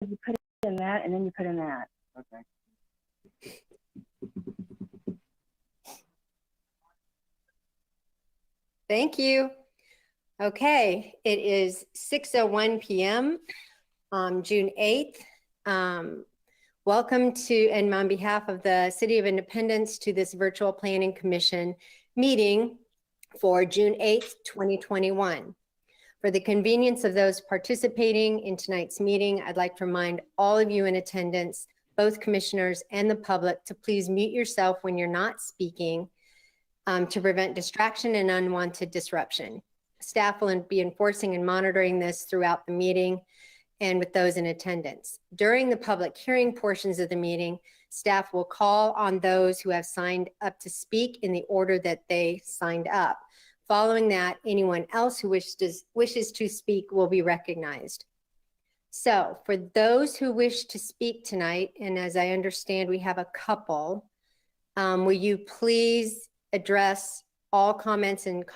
you put in that, and then you put in that. Okay. Thank you. Okay, it is 6:01 p.m. on June 8th. Welcome to, and on behalf of the City of Independence, to this virtual Planning Commission meeting for June 8th, 2021. For the convenience of those participating in tonight's meeting, I'd like to remind all of you in attendance, both commissioners and the public, to please mute yourself when you're not speaking to prevent distraction and unwanted disruption. Staff will be enforcing and monitoring this throughout the meeting and with those in attendance. During the public hearing portions of the meeting, staff will call on those who have signed up to speak in the order that they signed up. Following that, anyone else who wishes to speak will be recognized. So for those who wish to speak tonight, and as I understand we have a couple, will you please address all comments and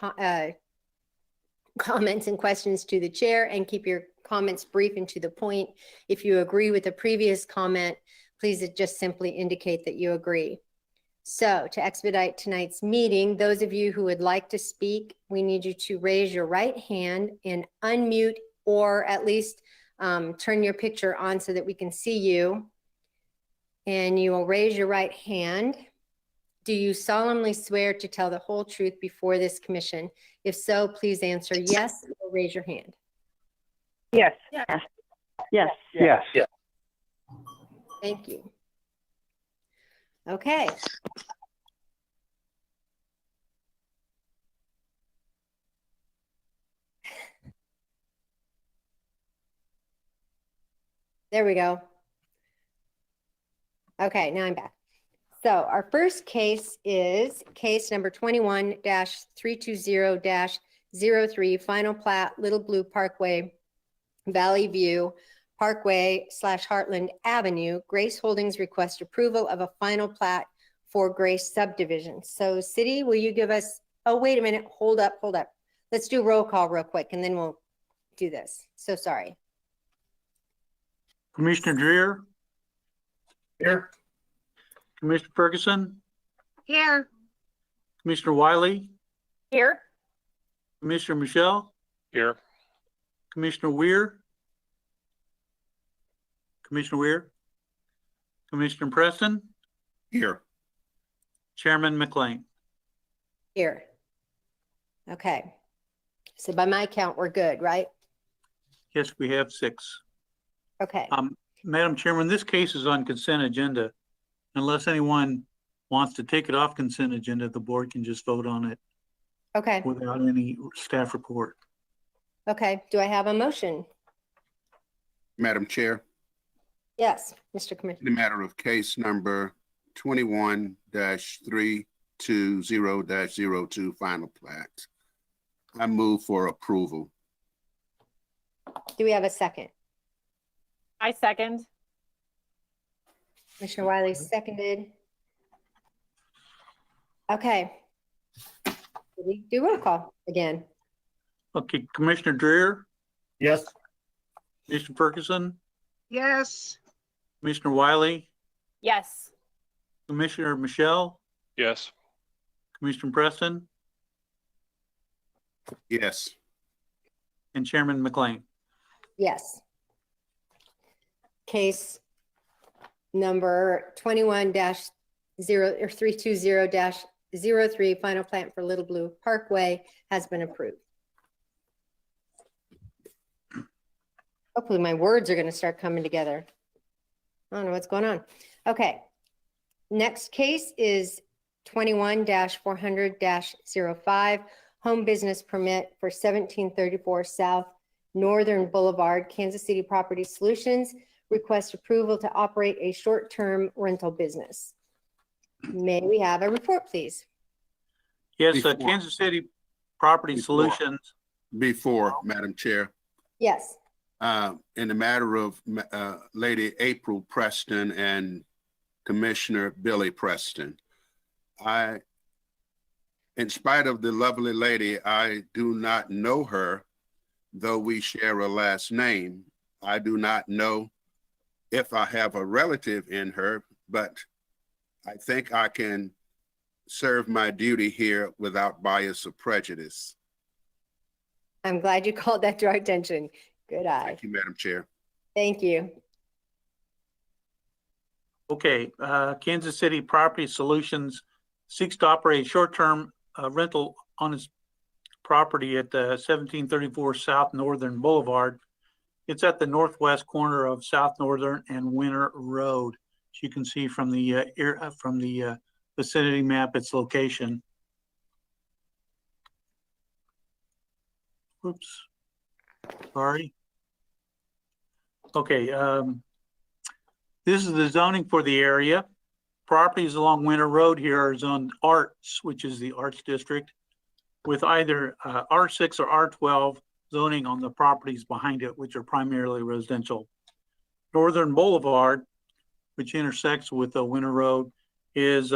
questions to the chair and keep your comments brief and to the point. If you agree with the previous comment, please just simply indicate that you agree. So to expedite tonight's meeting, those of you who would like to speak, we need you to raise your right hand and unmute, or at least turn your picture on so that we can see you. And you will raise your right hand. Do you solemnly swear to tell the whole truth before this commission? If so, please answer yes or raise your hand. Yes. Yes. Yes. Yes. Yes. Thank you. Okay. There we go. Okay, now I'm back. So our first case is case number 21-320-03, final plat, Little Blue Parkway, Valley View Parkway / Heartland Avenue. Grace Holdings request approval of a final plat for Grace subdivision. So city, will you give us, oh, wait a minute, hold up. Let's do roll call real quick and then we'll do this. So sorry. Commissioner Dreer? Here. Commissioner Ferguson? Here. Commissioner Wiley? Here. Commissioner Michelle? Here. Commissioner Weir? Commissioner Weir? Commissioner Preston? Here. Chairman McLean? Here. Okay. So by my count, we're good, right? Yes, we have 6. Okay. Madam Chairman, this case is on consent agenda. Unless anyone wants to take it off consent agenda, the board can just vote on it Okay. without any staff report. Okay. Do I have a motion? Madam Chair, Yes, Mr. Commissioner. the matter of case number 21-320-02 final plat. I move for approval. Do we have a second? I second. Commissioner Wiley seconded. Okay. We do roll call again. Okay, Commissioner Dreer? Yes. Commissioner Ferguson? Yes. Commissioner Wiley? Yes. Commissioner Michelle? Yes. Commissioner Preston? Yes. And Chairman McLean? Yes. Case number 21-320-03 final plat for Little Blue Parkway has been approved. Hopefully my words are going to start coming together. I don't know what's going on. Okay. Next case is 21-400-05 home business permit for 1734 South Northern Boulevard, Kansas City Property Solutions. Request approval to operate a short-term rental business. May we have a report, please? Yes, Before. Kansas City Property Solutions. Before, Madam Chair, Yes. in the matter of Lady April Preston and Commissioner Billy Preston, in spite of the lovely lady, I do not know her, though we share a last name. I do not know if I have a relative in her, but I think I can serve my duty here without bias or prejudice. I'm glad you called that to our attention. Good eye. Thank you, Madam Chair. Thank you. Okay, Kansas City Property Solutions seeks to operate short-term rental on its property at 1734 South Northern Boulevard. It's at the northwest corner of South Northern and Winter Road. As you can see from the vicinity map, its location. Oops, sorry. Okay, this is the zoning for the area. Properties along Winter Road here are zoned Arts, which is the Arts District, with either R6 or R12 zoning on the properties behind it, which are primarily residential. Northern Boulevard, which intersects with Winter Road, is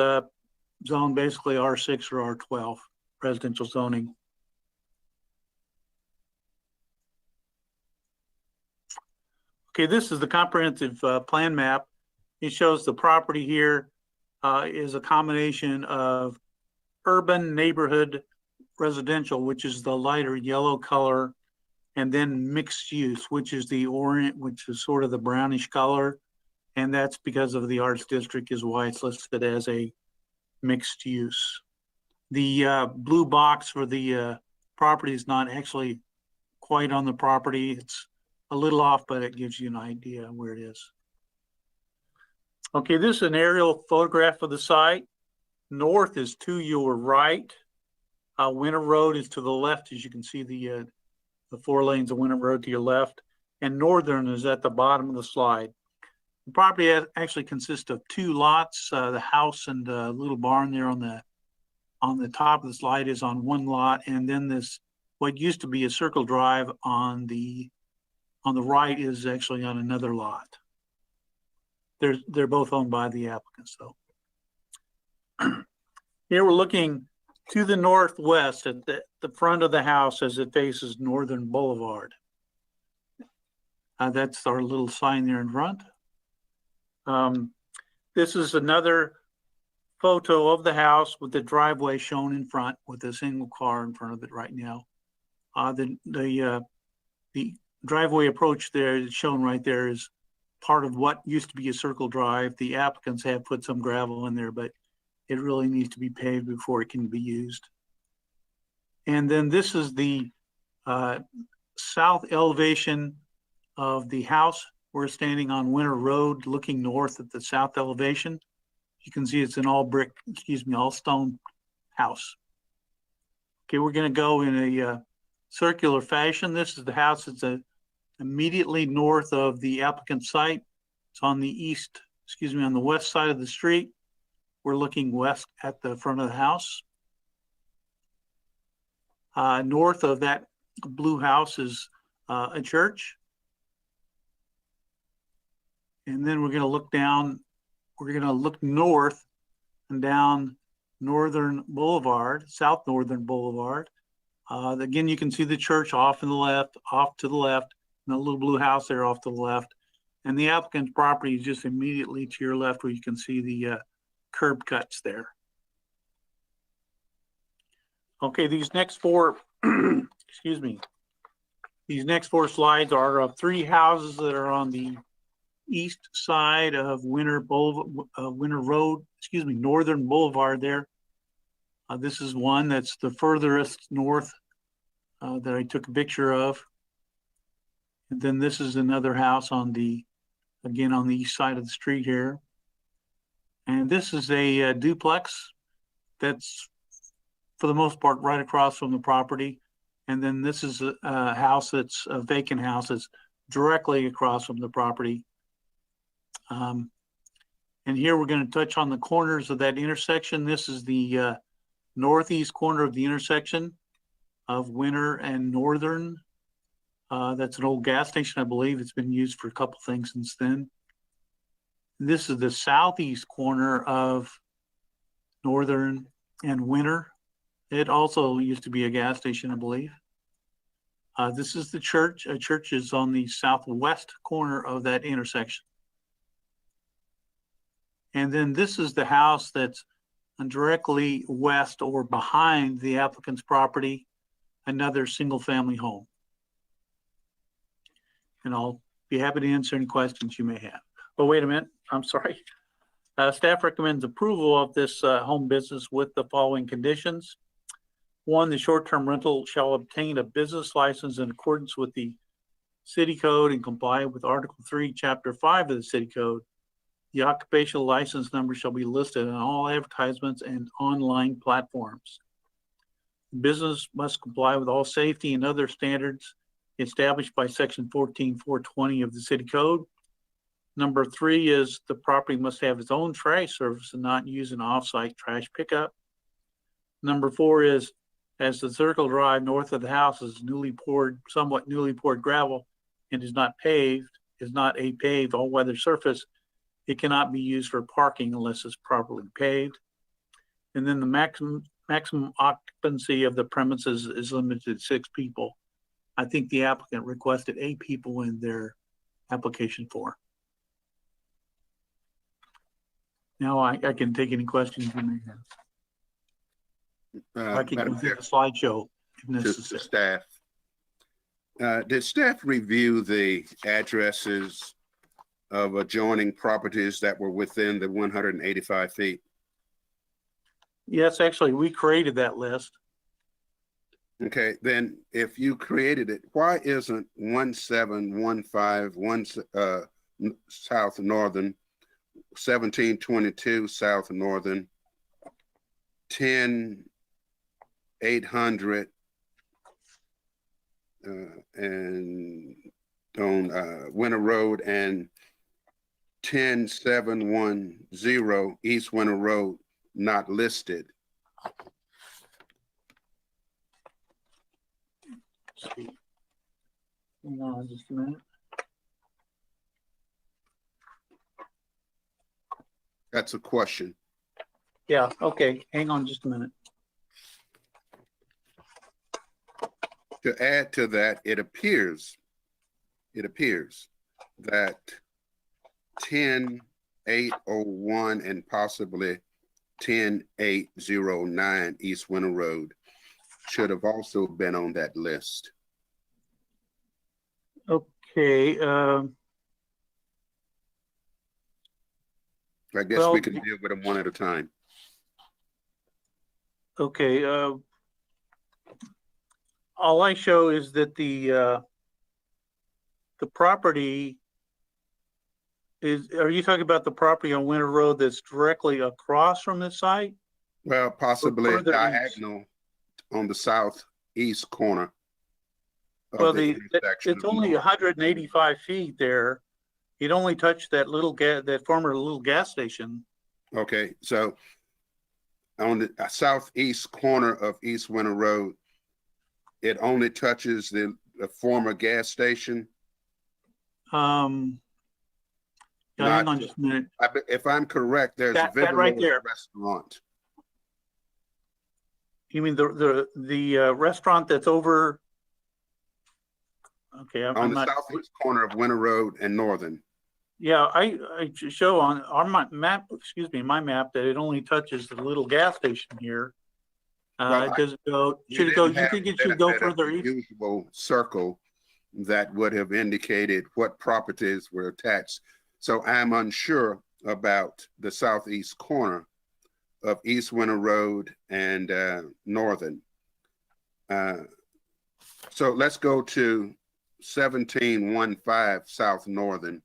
zoned basically R6 or R12 residential zoning. Okay, this is the comprehensive plan map. It shows the property here is a combination of urban neighborhood residential, which is the lighter yellow color, and then mixed use, which is the orange, which is sort of the brownish color. And that's because of the Arts District is why it's listed as a mixed use. The blue box for the property is not actually quite on the property. It's a little off, but it gives you an idea where it is. Okay, this is an aerial photograph of the site. North is to your right. Winter Road is to the left, as you can see the 4 lanes of Winter Road to your left, and Northern is at the bottom of the slide. The property actually consists of 2 lots. The house and the little barn there on the top of the slide is on 1 lot, and then this what used to be a circle drive on the right is actually on another lot. They're both owned by the applicants, though. Here we're looking to the northwest at the front of the house as it faces Northern Boulevard. That's our little sign there in front. This is another photo of the house with the driveway shown in front with a single car in front of it right now. The driveway approach there is shown right there is part of what used to be a circle drive. The applicants have put some gravel in there, but it really needs to be paved before it can be used. And then this is the south elevation of the house. We're standing on Winter Road looking north at the south elevation. You can see it's an all stone house. Okay, we're going to go in a circular fashion. This is the house that's immediately north of the applicant site. It's on the on the west side of the street. We're looking west at the front of the house. North of that blue house is a church. And then we're going to look down, we're going to look north and down Northern Boulevard, South Northern Boulevard. Again, you can see the church off to the left, and the little blue house there off to the left. And the applicant's property is just immediately to your left where you can see the curb cuts there. Okay, these next 4, these next 4 slides are of 3 houses that are on the east side of Winter Road, Northern Boulevard there. This is one that's the furthest north that I took a picture of. And then this is another house on the east side of the street here. And this is a duplex that's for the most part right across from the property. And then this is a house that's a vacant house that's directly across from the property. And here we're going to touch on the corners of that intersection. This is the northeast corner of the intersection of Winter and Northern. That's an old gas station, I believe. It's been used for a couple things since then. This is the southeast corner of Northern and Winter. It also used to be a gas station, I believe. This is the church. A church is on the southwest corner of that intersection. And then this is the house that's directly west or behind the applicant's property, another single-family home. And I'll be happy to answer any questions you may have. Oh, wait a minute, I'm sorry. Staff recommends approval of this home business with the following conditions. One, the short-term rental shall obtain a business license in accordance with the city code and comply with Article 3, Chapter 5 of the city code. The occupational license number shall be listed on all advertisements and online platforms. The business must comply with all safety and other standards established by Section 14.420 of the city code. Number 3 is the property must have its own trash service and not use an off-site trash pickup. Number 4 is, as the circle drive north of the house is somewhat newly poured gravel and is not a paved all-weather surface, it cannot be used for parking unless it's properly paved. And then the maximum occupancy of the premises is limited to 6 people. I think the applicant requested 8 people in their application form. Now I can take any questions you may have. I can go through the slideshow if To necessary. staff. Did staff review the addresses of adjoining properties that were within the 185 feet? Yes, actually, we created that list. Okay, then if you created it, why isn't 1715 South Northern, 1722 South Northern, 10800 and on Winter Road, and 10710 East Winter Road not listed? Let's see. Hang on just a minute. That's a question. Yeah, okay, hang on just a minute. To add to that, it appears that 10801 and possibly 10809 East Winter Road should have also been on that list. Okay, I guess well, we can deal with them one at a time. okay, all I show is that the property is, are you talking about the property on Winter Road that's directly across from the site? Well, possibly further east. diagonal on the southeast corner of Well, the intersection. it's only 185 feet there. It only touched that that former little gas station. Okay, so on the southeast corner of East Winter Road, it only touches the former gas station. Yeah, hang on just a minute. If I'm correct, there's That a Villa right there. restaurant. You mean the restaurant that's over? Okay, On I'm the not. southeast corner of Winter Road and Northern. Yeah, I show on my map, my map, that it only touches the little gas station here. Well, Does it go? Should it go? You think it should go further east? Usual circle that would have indicated what properties were attached. So I'm unsure about the southeast corner of East Winter Road and Northern. So let's go to 1715 South Northern.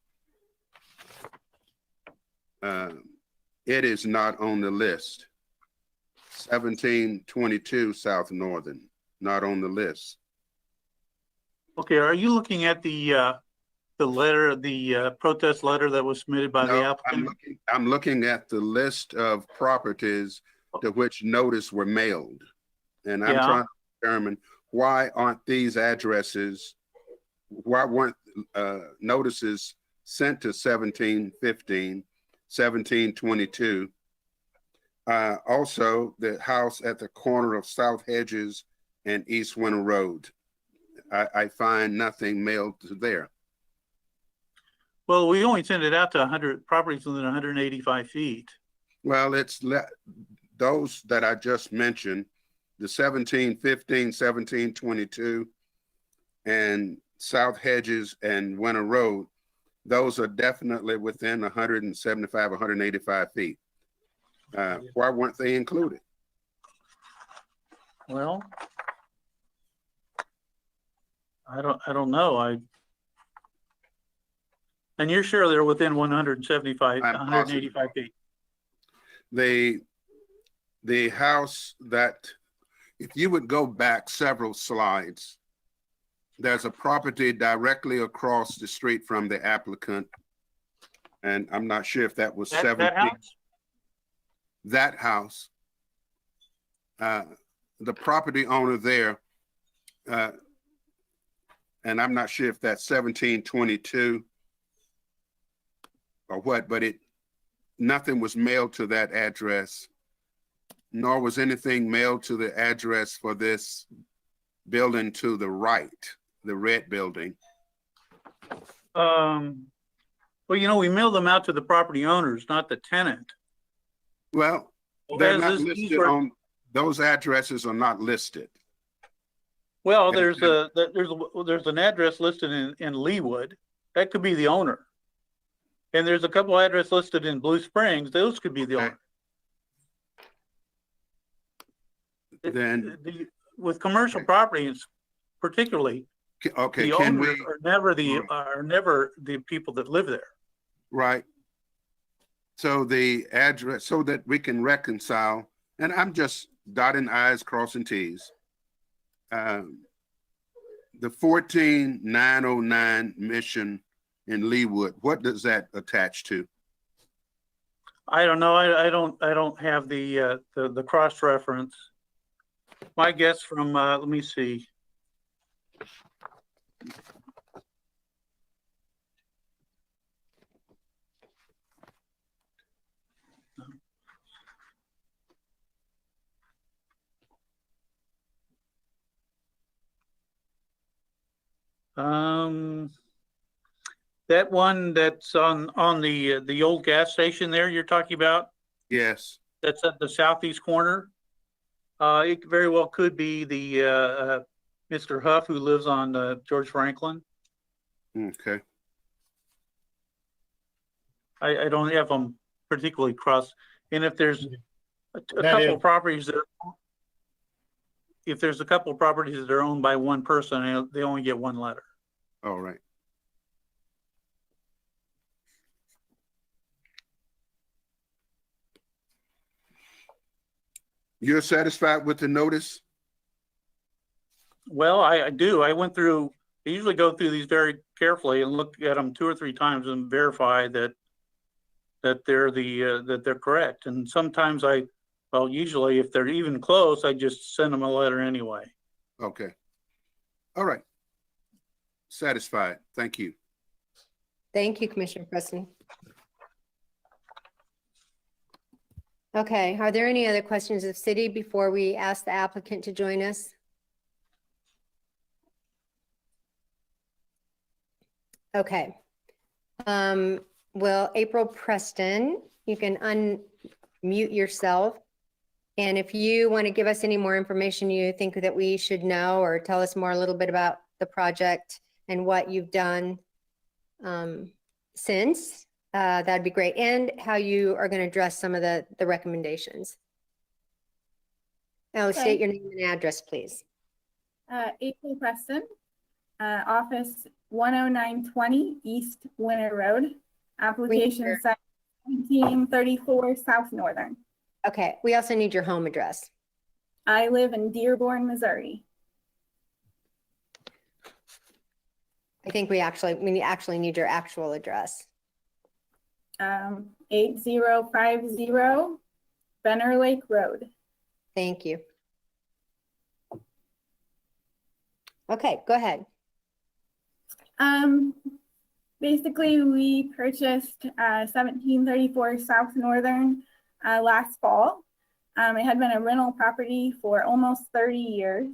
It is not on the list. 1722 South Northern, not on the list. Okay, are you looking at the letter, the protest letter that was submitted by the applicant? I'm looking at the list of properties to which notice were mailed. And I'm trying to determine why aren't these addresses, why weren't notices sent to 1715, 1722? Also, the house at the corner of South Hedges and East Winter Road. I find nothing mailed to there. Well, we only send it out to 100 properties within 185 feet. Well, those that I just mentioned, the 1715, 1722, and South Hedges and Winter Road, those are definitely within 175, 185 feet. Why weren't they included? Well, I don't know. And you're sure they're within 175, I'm 185 feet? The house that, if you would go back several slides, there's a property directly across the street from the applicant. And I'm not sure if that was That 17. house? That house. The property owner there, and I'm not sure if that's 1722 or what, but nothing was mailed to that address, nor was anything mailed to the address for this building to the right, the red building. Well, we mail them out to the property owners, not the tenant. Well, they're not These listed were- on, those addresses are not listed. Well, And- there's an address listed in Leawood. That could be the owner. And there's a couple addresses listed in Blue Springs. Those could be the Okay. owner. Then, With commercial Okay. properties, particularly, okay, the can owners we, are never the people that live there. right? So the address, so that we can reconcile, and I'm just dotting i's, crossing t's. The 14909 Mission in Leawood, what does that attach to? I don't know. I don't have the cross reference. My guess from let me see. That one that's on the old gas station there you're talking about, Yes, that's at the southeast corner. It very well could be the Mr. Huff who lives on George Franklin. okay, I don't have them particularly crossed. And if there's a That couple is- of properties that, if there's a couple of properties that are owned by one person, they only get one letter. all right. You're satisfied with the notice? Well, I do. I usually go through these very carefully and look at them 2 or 3 times and verify that they're correct. And sometimes usually if they're even close, I just send them a letter anyway. Okay. All right. Satisfied. Thank you. Thank you, Commissioner Preston. Okay, are there any other questions of city before we ask the applicant to join us? Okay. Well, April Preston, you can unmute yourself. And if you want to give us any more information you think that we should know, or tell us more a little bit about the project and what you've done since, that'd be great. And how you are going to address some of the recommendations. Oh, state your name and address, please. April Preston, office 10920 East Winter Road, application Winter. 1734 South Northern. Okay, we also need your home address. I live in Dearborn, Missouri. I think we actually need your actual address. 8050 Benner Lake Road. Thank you. Okay, go ahead. Basically, we purchased 1734 South Northern last fall. It had been a rental property for almost 30 years.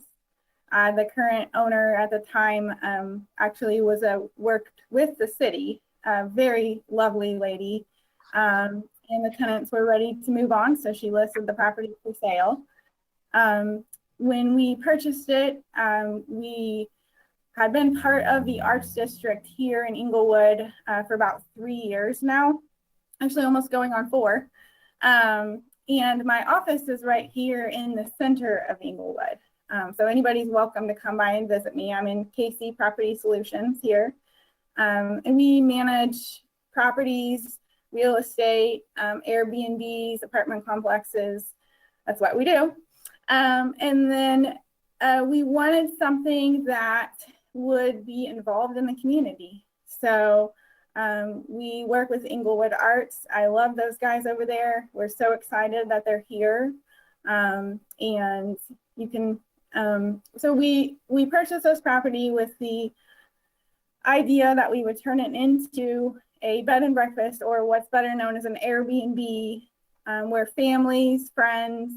The current owner at the time actually worked with the city a very lovely lady. And the tenants were ready to move on, so she listed the property for sale. When we purchased it, we had been part of the Arts District here in Inglewood for about 3 years now, actually almost going on 4. And my office is right here in the center of Inglewood. So anybody's welcome to come by and visit me. I'm in KC Property Solutions here. And we manage properties, real estate, Airbnbs, apartment complexes. That's what we do. And then we wanted something that would be involved in the community. So we work with Inglewood Arts. I love those guys over there. We're so excited that they're here. And you can, so we purchased this property with the idea that we would turn it into a bed and breakfast, or what's better known as an Airbnb, where families, friends,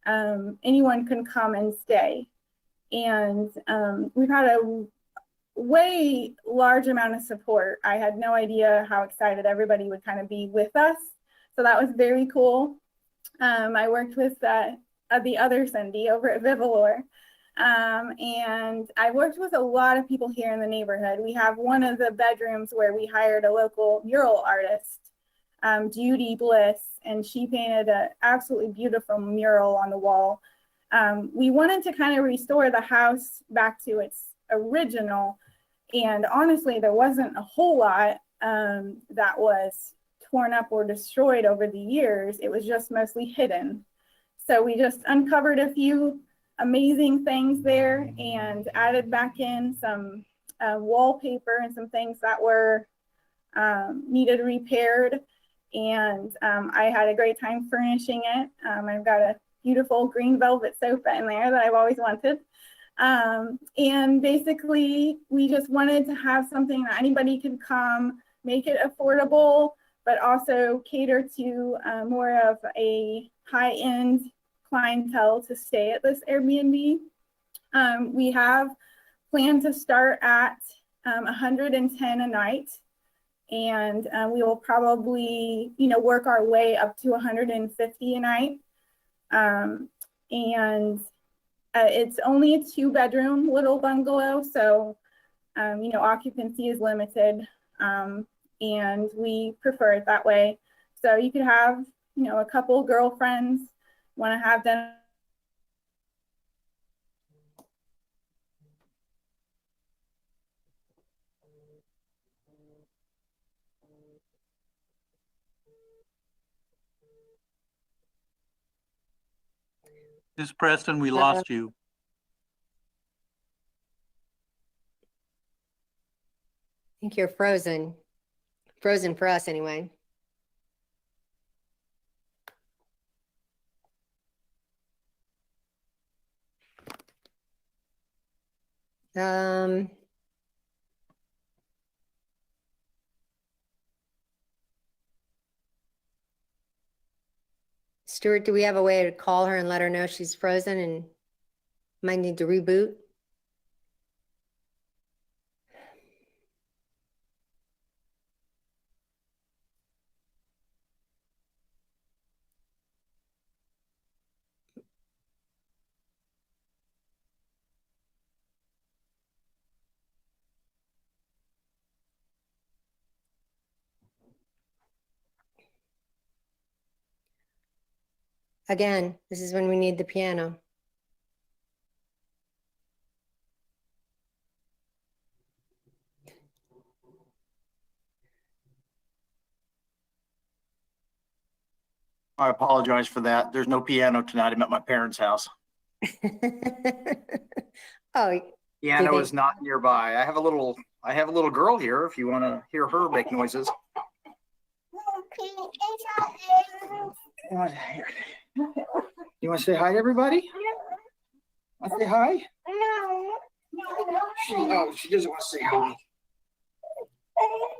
anyone can come and stay. And we've had a way large amount of support. I had no idea how excited everybody would kind of be with us. So that was very cool. I worked with the other Cindy over at Vivalor. And I worked with a lot of people here in the neighborhood. We have one of the bedrooms where we hired a local mural artist, Judy Bliss, and she painted an absolutely beautiful mural on the wall. We wanted to kind of restore the house back to its original, and honestly, there wasn't a whole lot that was torn up or destroyed over the years. It was just mostly hidden. So we just uncovered a few amazing things there and added back in some wallpaper and some things that were needed repaired. And I had a great time furnishing it. I've got a beautiful green velvet sofa in there that I've always wanted. And basically, we just wanted to have something that anybody could come, make it affordable, but also cater to more of a high-end clientele to stay at this Airbnb. We have planned to start at 110 a night, and we will probably, work our way up to 150 a night. It's only a 2-bedroom little bungalow, so occupancy is limited, and we prefer it that way. So you could have, a couple girlfriends want to have dinner. Ms. Preston, we lost you. I think you're frozen. Frozen for us anyway. Stuart, do we have a way to call her and let her know she's frozen and might need to reboot? Again, this is when we need the piano. I apologize for that. There's no piano tonight. I'm at my parents' house. Oh, Piano is not nearby. I have a little girl here if you want to hear her make noises. You want to say hi to everybody? Want to say hi? No. She doesn't want to say hi.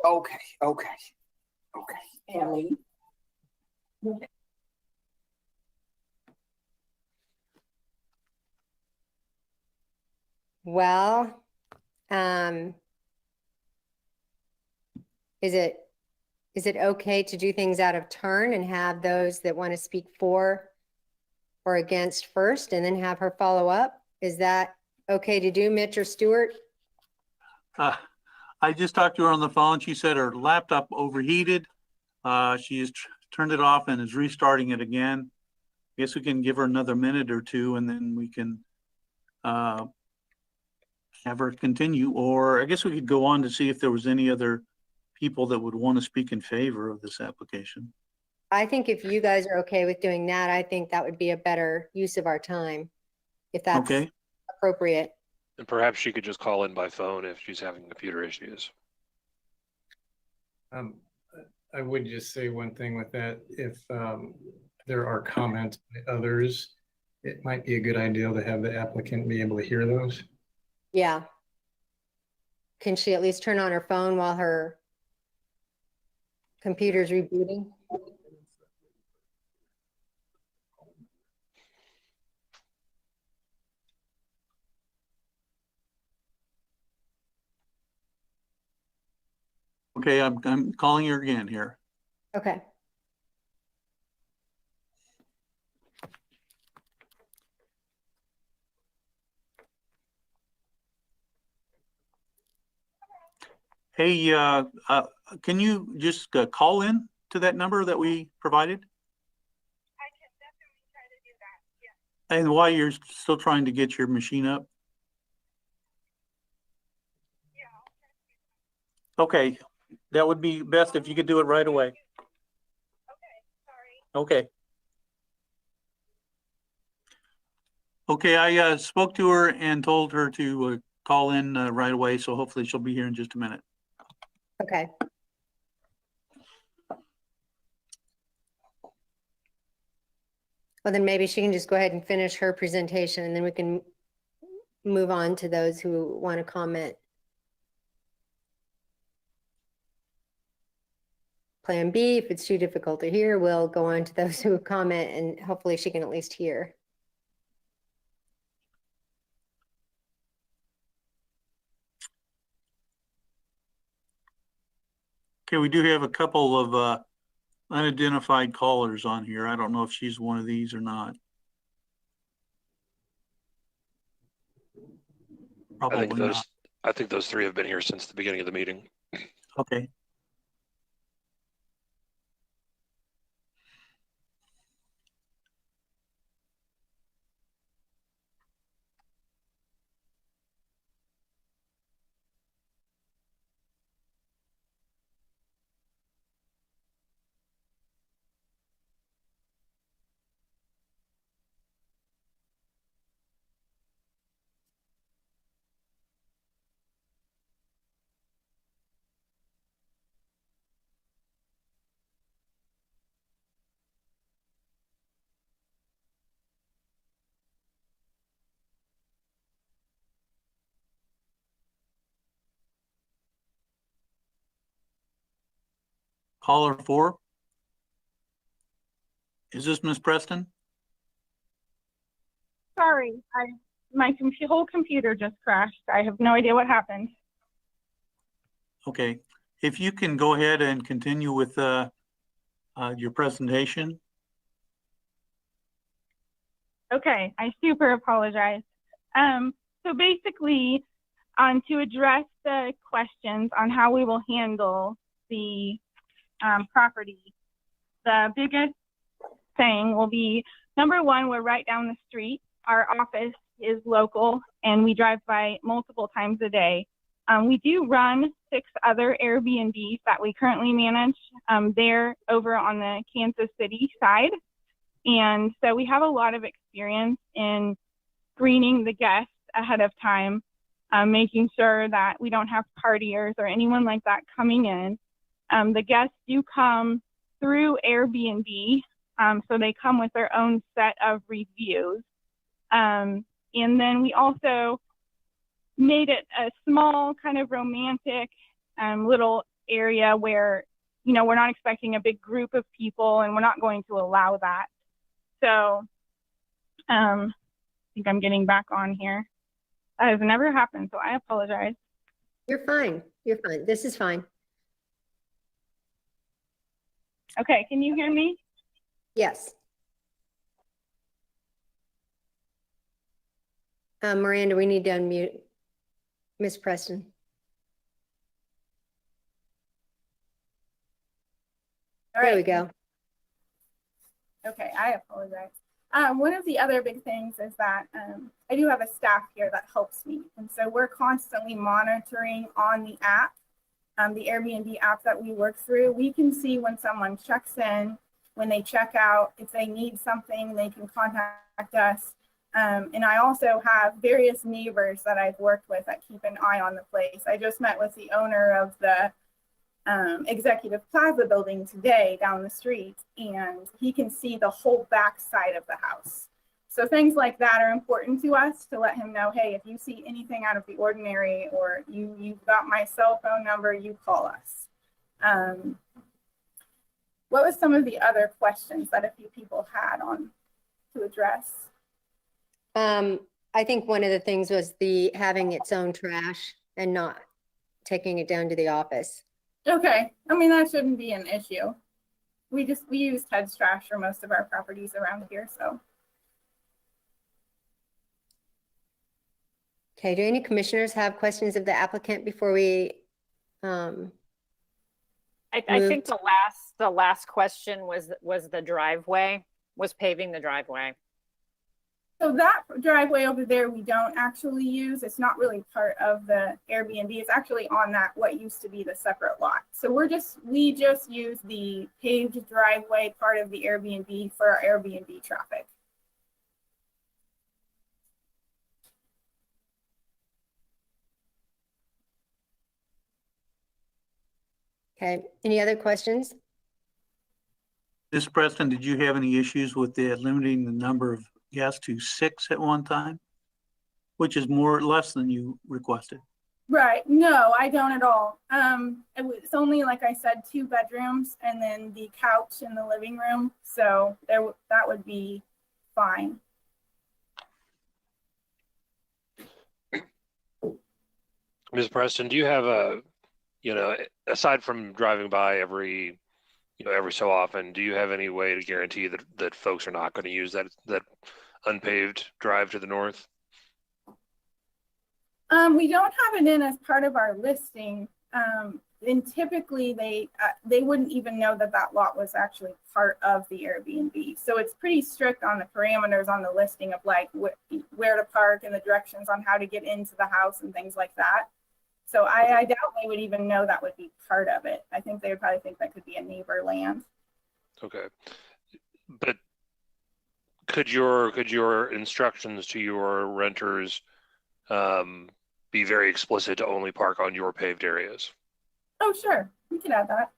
Okay. Ellie. well, Is it okay to do things out of turn and have those that want to speak for or against first and then have her follow up? Is that okay to do, Mitch or Stuart? I just talked to her on the phone. She said her laptop overheated. She has turned it off and is restarting it again. I guess we can give her another minute or two and then we can have her continue. Or I guess we could go on to see if there was any other people that would want to speak in favor of this application. I think if you guys are okay with doing that, I think that would be a better use of our time, if that's Okay. appropriate. And perhaps she could just call in by phone if she's having computer issues. I would just say one thing with that. If there are comments by others, it might be a good idea to have the applicant be able to hear those. Yeah. Can she at least turn on her phone while her computer's rebooting? Okay, I'm calling her again here. Okay. Hey, can you just call in to that number that we provided? I can definitely try to do that. Yeah. And while you're still trying to get your machine up? Okay, that would be best if you could do it right away. Okay. Okay, I spoke to her and told her to call in right away, so hopefully she'll be here in just a minute. Okay. Well, then maybe she can just go ahead and finish her presentation and then we can move on to those who want to comment. Plan B, if it's too difficult to hear, we'll go on to those who comment and hopefully she can at least hear. Okay, we do have a couple of unidentified callers on here. I don't know if she's one of these or not. Probably not. I think those three have been here since the beginning of the meeting. Okay. Caller 4. Is this Miss Preston? Sorry, my whole computer just crashed. I have no idea what happened. Okay. If you can go ahead and continue with your presentation. Okay, I super apologize. So basically, to address the questions on how we will handle the property, the biggest thing will be, number one, we're right down the street. Our office is local and we drive by multiple times a day. We do run 6 other Airbnbs that we currently manage. They're over on the Kansas City side. And so we have a lot of experience in screening the guests ahead of time, making sure that we don't have partiers or anyone like that coming in. The guests do come through Airbnb, so they come with their own set of reviews. And then we also made it a small kind of romantic little area where, you know, we're not expecting a big group of people and we're not going to allow that. So I think I'm getting back on here. That has never happened, so I apologize. You're fine. You're fine. This is fine. Okay, can you hear me? Yes. Miranda, we need to unmute Ms. Preston. All There right. we go. Okay, I apologize. One of the other big things is that I do have a staff here that helps me. And so we're constantly monitoring on the app, the Airbnb app that we work through. We can see when someone checks in, when they check out, if they need something, they can contact us. And I also have various neighbors that I've worked with that keep an eye on the place. I just met with the owner of the Executive Plaza building today down the street, and he can see the whole back side of the house. So things like that are important to us to let him know, hey, if you see anything out of the ordinary or you've got my cell phone number, you call us. What was some of the other questions that a few people had on to address? I think one of the things was the having its own trash and not taking it down to the office. Okay, I mean, that shouldn't be an issue. We use Ted's trash for most of our properties around here, so. Okay, do any commissioners have questions of the applicant before we I think the last question was the driveway, was paving the driveway. So that driveway over there, we don't actually use. It's not really part of the Airbnb. It's actually on that, what used to be the separate lot. So we just use the paved driveway part of the Airbnb for our Airbnb traffic. Okay, any other questions? Ms. Preston, did you have any issues with the limiting the number of guests to 6 at one time, which is more or less than you requested? Right. No, I don't at all. It's only, like I said, 2 bedrooms and then the couch in the living room. So that would be fine. Ms. Preston, do you have aside from driving by every so often, do you have any way to guarantee that folks are not going to use that unpaved drive to the north? We don't have it in as part of our listing. And typically they wouldn't even know that lot was actually part of the Airbnb. So it's pretty strict on the parameters on the listing of like where to park and the directions on how to get into the house and things like that. So I doubt they would even know that would be part of it. I think they would probably think that could be a neighbor land. Okay. But could your instructions to your renters be very explicit to only park on your paved areas? Oh, sure. We can add that.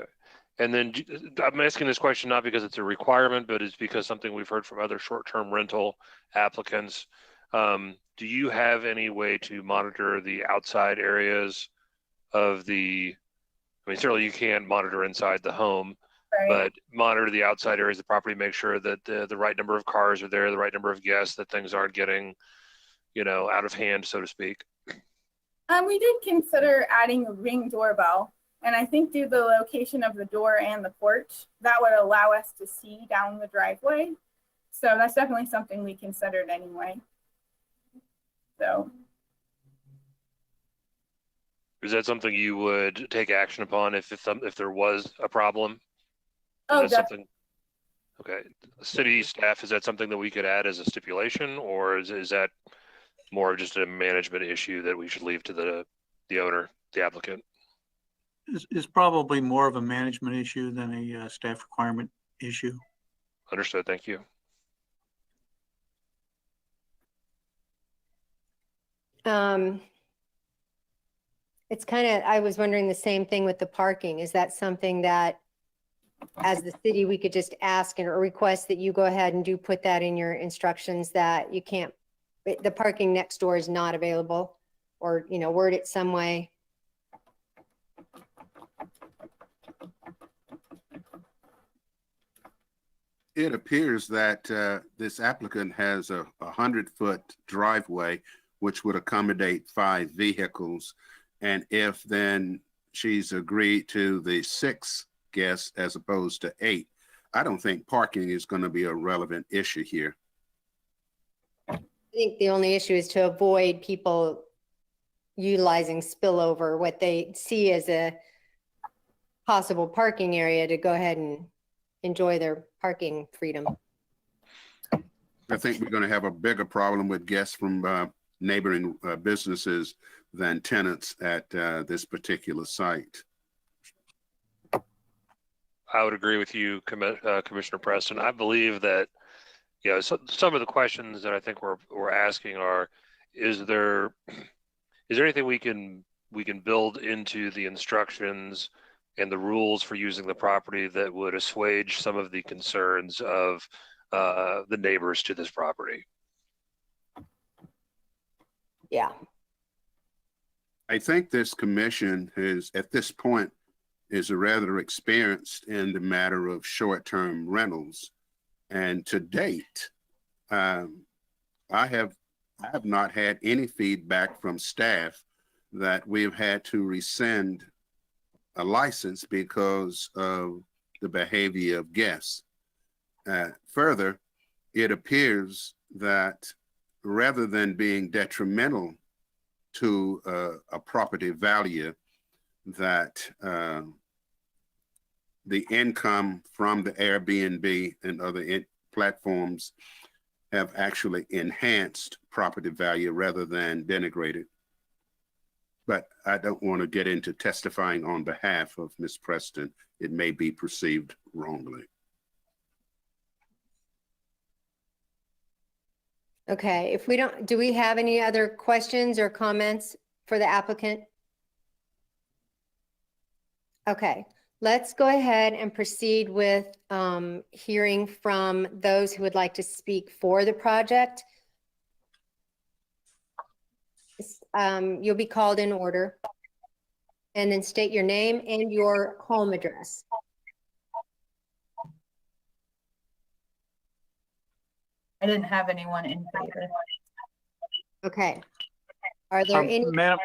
Okay. And then I'm asking this question not because it's a requirement, but it's because something we've heard from other short-term rental applicants. Do you have any way to monitor the outside areas of certainly you can monitor inside the home, right, but monitor the outside areas of the property, make sure that the right number of cars are there, the right number of guests, that things aren't getting, out of hand, so to speak? We did consider adding a Ring doorbell, and I think due to the location of the door and the porch, that would allow us to see down the driveway. So that's definitely something we considered anyway. So. Is that something you would take action upon if there was a problem? Oh, something? Okay. City staff, is that something that we could add as a stipulation, or is that more of just a management issue that we should leave to the owner, the applicant? It's probably more of a management issue than a staff requirement issue. Understood. Thank you. It's I was wondering the same thing with the parking. Is that something that as the city, we could just ask or request that you go ahead and put that in your instructions that you can't, the parking next door is not available, or, word it some way? It appears that this applicant has a 100-foot driveway, which would accommodate 5 vehicles. And if then she's agreed to the 6 guests as opposed to 8, I don't think parking is going to be a relevant issue here. I think the only issue is to avoid people utilizing spillover, what they see as a possible parking area, to go ahead and enjoy their parking freedom. I think we're going to have a bigger problem with guests from neighboring businesses than tenants at this particular site. I would agree with you, Commissioner Preston. I believe that, you know, some of the questions that I think we're asking are, is there anything we can build into the instructions and the rules for using the property that would assuage some of the concerns of the neighbors to this property? Yeah. I think this commission is, at this point, is rather experienced in the matter of short-term rentals. And to date, I have not had any feedback from staff that we've had to rescind a license because of the behavior of guests. Further, it appears that rather than being detrimental to a property value, that the income from the Airbnb and other platforms have actually enhanced property value rather than denigrated. But I don't want to get into testifying on behalf of Ms. Preston. It may be perceived wrongly. Okay, if we don't, do we have any other questions or comments for the applicant? Okay, let's go ahead and proceed with hearing from those who would like to speak for the project. You'll be called in order, and then state your name and your home address. I didn't have anyone in favor. Okay. Are there any? Madam,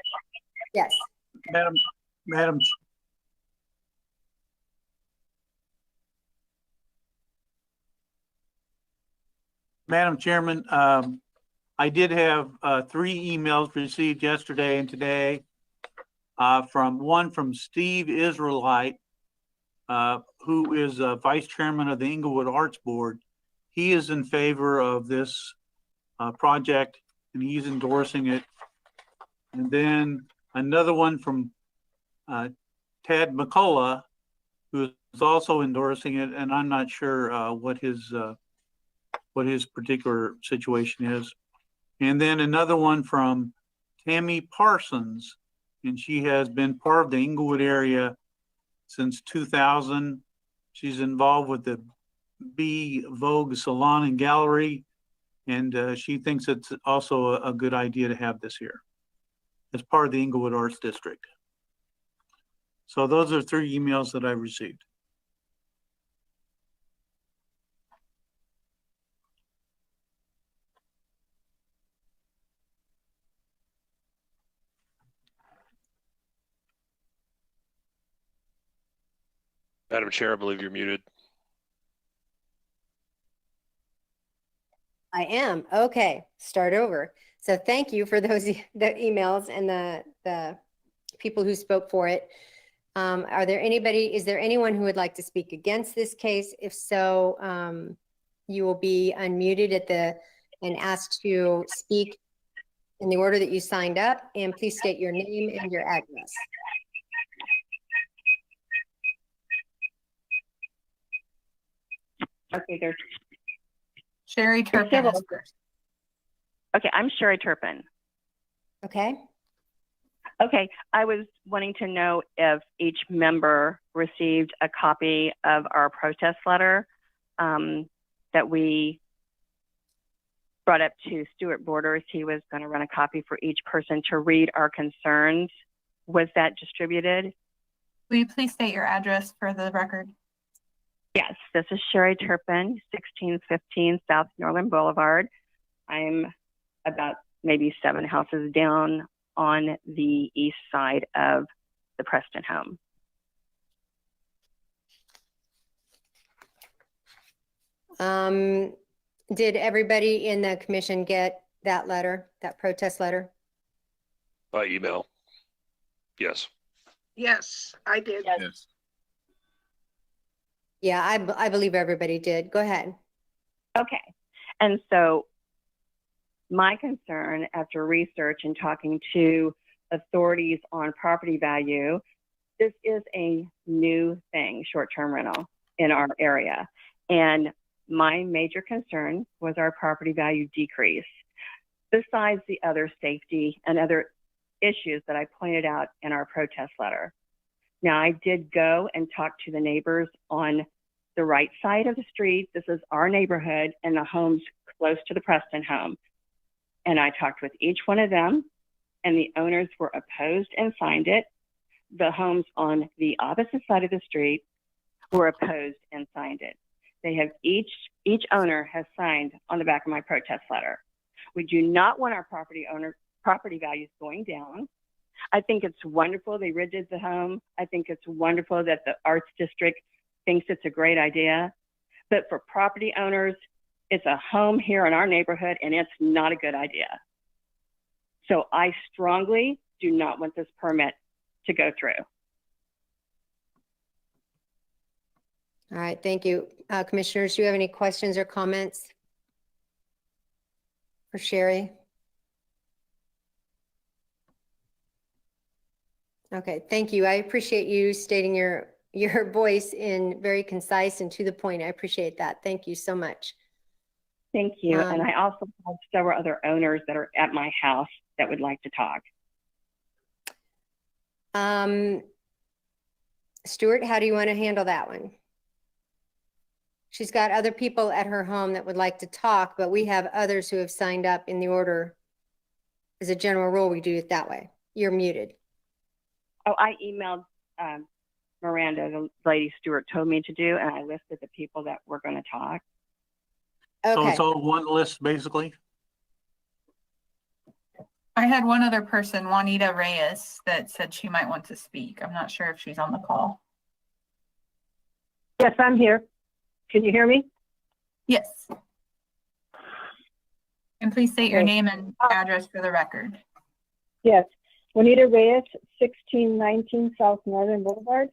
Yes. Madam. Madam Chairman, I did have 3 emails received yesterday and today from Steve Israelite, who is Vice Chairman of the Inglewood Arts Board. He is in favor of this project and he's endorsing it. And then another one from Ted McCullough, who is also endorsing it, and I'm not sure what his particular situation is. And then another one from Tammy Parsons, and she has been part of the Inglewood area since 2000. She's involved with the B Vogue Salon and Gallery, and she thinks it's also a good idea to have this here as part of the Inglewood Arts District. So those are 3 emails that I received. Madam Chair, I believe you're muted. I am. Okay, start over. So thank you for those the emails and the people who spoke for it. Is there anyone who would like to speak against this case? If so, you will be unmuted and asked to speak in the order that you signed up, and please state your name and your address. Okay, there's Sherry Turpin. several. Okay, I'm Sherry Turpin. Okay. Okay, I was wanting to know if each member received a copy of our protest letter that we brought up to Stuart Borders. He was going to run a copy for each person to read our concerns. Was that distributed? Will you please state your address for the record? Yes, this is Sherry Turpin, 1615 South Northern Boulevard. I'm about maybe 7 houses down on the east side of the Preston home. Did everybody in the commission get that letter, that protest letter? By email. Yes. Yes, I did. Yes. Yeah, I believe everybody did. Go ahead. Okay. And so my concern after research and talking to authorities on property value, this is a new thing, short-term rental in our area. And my major concern was our property value decrease, besides the other safety and other issues that I pointed out in our protest letter. Now, I did go and talk to the neighbors on the right side of the street. This is our neighborhood and the homes close to the Preston home. And I talked with each one of them, and the owners were opposed and signed it. The homes on the opposite side of the street were opposed and signed it. They have each owner has signed on the back of my protest letter. We do not want our property values going down. I think it's wonderful they redid the home. I think it's wonderful that the Arts District thinks it's a great idea. But for property owners, it's a home here in our neighborhood, and it's not a good idea. So I strongly do not want this permit to go through. All right, thank you. Commissioners, do you have any questions or comments for Sherry? Okay, thank you. I appreciate you stating your voice in very concise and to the point. I appreciate that. Thank you so much. Thank you. And I also have several other owners that are at my house that would like to talk. Stuart, how do you want to handle that one? She's got other people at her home that would like to talk, but we have others who have signed up in the order. As a general rule, we do it that way. You're muted. Oh, I emailed Miranda, the lady Stuart told me to do, and I listed the people that were going to talk. Okay. So it's all one list, basically? I had one other person, Juanita Reyes, that said she might want to speak. I'm not sure if she's on the call. Yes, I'm here. Can you hear me? Yes. And please state your name and address for the record. Yes, Juanita Reyes, 1619 South Northern Boulevard.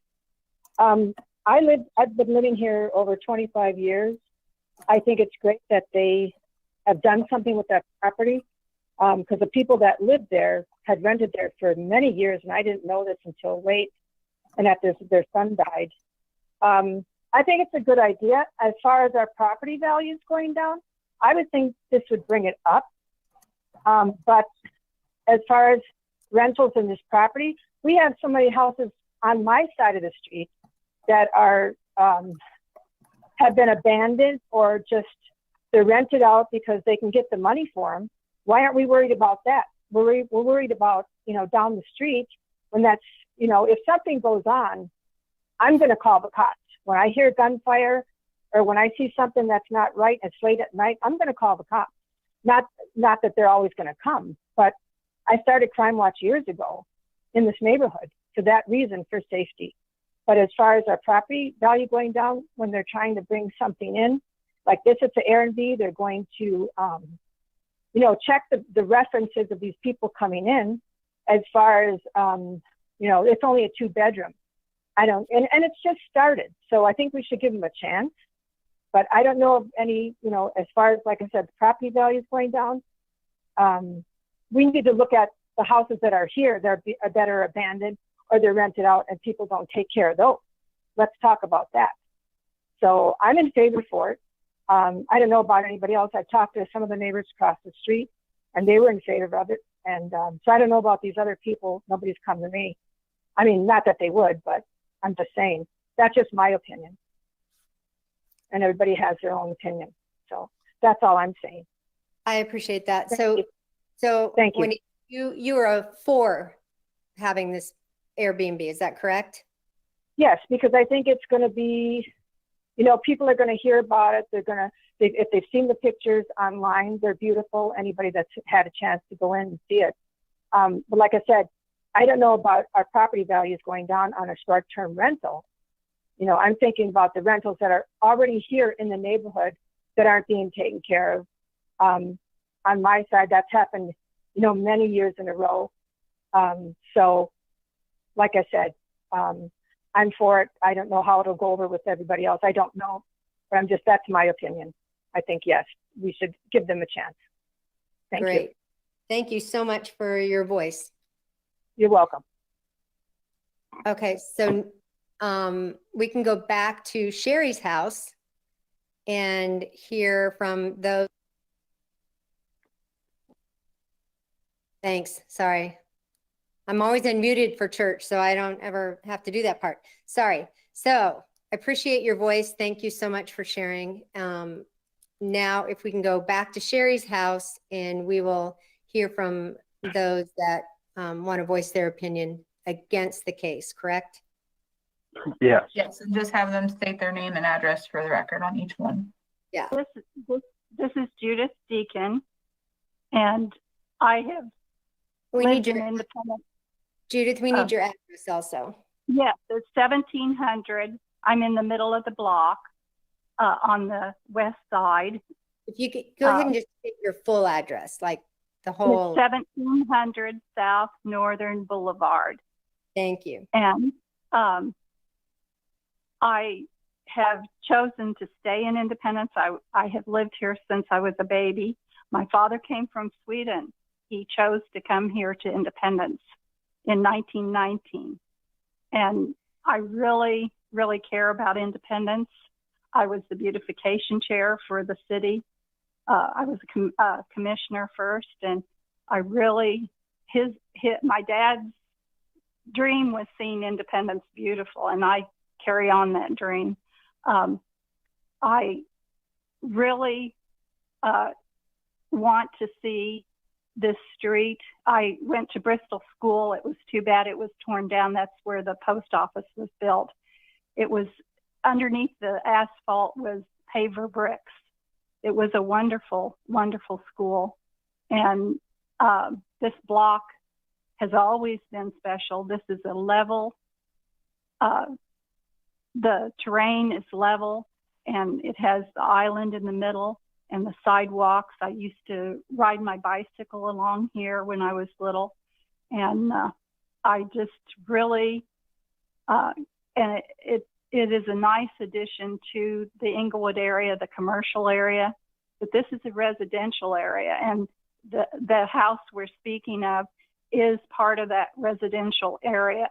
I've been living here over 25 years. I think it's great that they have done something with that property, because the people that lived there had rented there for many years, and I didn't know this until late, and after their son died. I think it's a good idea. As far as our property values going down, I would think this would bring it up. But as far as rentals in this property, we have so many houses on my side of the street that are have been abandoned, or just they're rented out because they can get the money for them. Why aren't we worried about that? We're worried about, down the street when that's, if something goes on, I'm going to call the cops. When I hear gunfire or when I see something that's not right and it's late at night, I'm going to call the cops. Not that they're always going to come, but I started Crime Watch years ago in this neighborhood for that reason, for safety. But as far as our property value going down, when they're trying to bring something in, like this, it's an Airbnb, they're going to, check the references of these people coming in. As far as, it's only a 2-bedroom. And it's just started. So I think we should give them a chance. But I don't know of any, as far as, like I said, the property value is going down. We need to look at the houses that are here that are abandoned, or they're rented out and people don't take care of those. Let's talk about that. So I'm in favor for it. I don't know about anybody else. I talked to some of the neighbors across the street, and they were in favor of it. And so I don't know about these other people. Nobody's come to me. I mean, not that they would, but I'm just saying, that's just my opinion. And everybody has their own opinion. So that's all I'm saying. I appreciate that. Thank you. So Thank you. When you are for having this Airbnb, is that correct? Yes, because I think it's going to be, people are going to hear about it. If they've seen the pictures online, they're beautiful. Anybody that's had a chance to go in and see it. But like I said, I don't know about our property values going down on a short-term rental. I'm thinking about the rentals that are already here in the neighborhood that aren't being taken care of. On my side, that's happened, many years in a row. So like I said, I'm for it. I don't know how it'll go over with everybody else. I don't know, but that's my opinion. I think, yes, we should give them a chance. Thank you. Great. Thank you so much for your voice. You're welcome. Okay, so we can go back to Sherry's house and hear from those. Thanks, sorry. I'm always unmuted for church, so I don't ever have to do that part. Sorry. So I appreciate your voice. Thank you so much for sharing. Now, if we can go back to Sherry's house, and we will hear from those that want to voice their opinion against the case, correct? Yes. Yes, and just have them state their name and address for the record on each one. Yeah. This is Judith Deacon, and I have lived in independent. Judith, we need your address also. Yes, it's 1700. I'm in the middle of the block on the west side. If you could go ahead and just state your full address, like the whole. 1700 South Northern Boulevard. Thank you. And I have chosen to stay in Independence. I have lived here since I was a baby. My father came from Sweden. He chose to come here to Independence in 1919. And I really, really care about Independence. I was the beautification chair for the city. I was a commissioner first, and I really, my dad's dream was seeing Independence beautiful, and I carry on that dream. I really want to see this street. I went to Bristol School. It was too bad it was torn down. That's where the post office was built. It was underneath the asphalt was paver bricks. It was a wonderful, wonderful school. And this block has always been special. This is a level, the terrain is level, and it has the island in the middle and the sidewalks. I used to ride my bicycle along here when I was little. And I just really, and it is a nice addition to the Inglewood area, the commercial area, but this is a residential area. And the house we're speaking of is part of that residential area.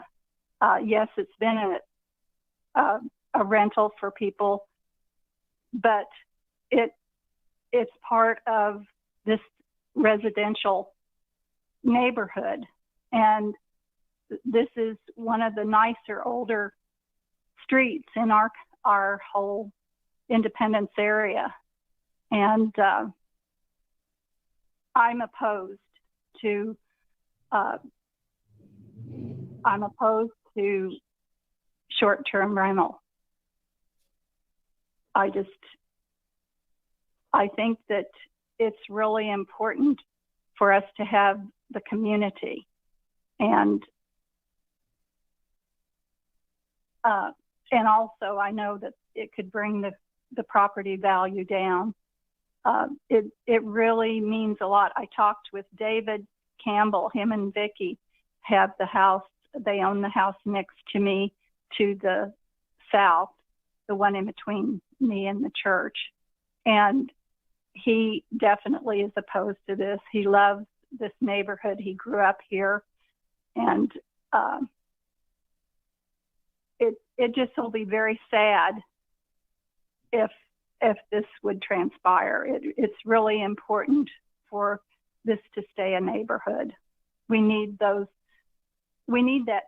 Yes, it's been a rental for people, but it's part of this residential neighborhood. And this is one of the nicer, older streets in our whole Independence area. And I'm opposed to short-term rental. I think that it's really important for us to have the community, and also I know that it could bring the property value down. It really means a lot. I talked with David Campbell. Him and Vicki have the house. They own the house next to me to the south, the one in between me and the church. And he definitely is opposed to this. He loves this neighborhood. He grew up here, and it just will be very sad if this would transpire. It's really important for this to stay a neighborhood. We need that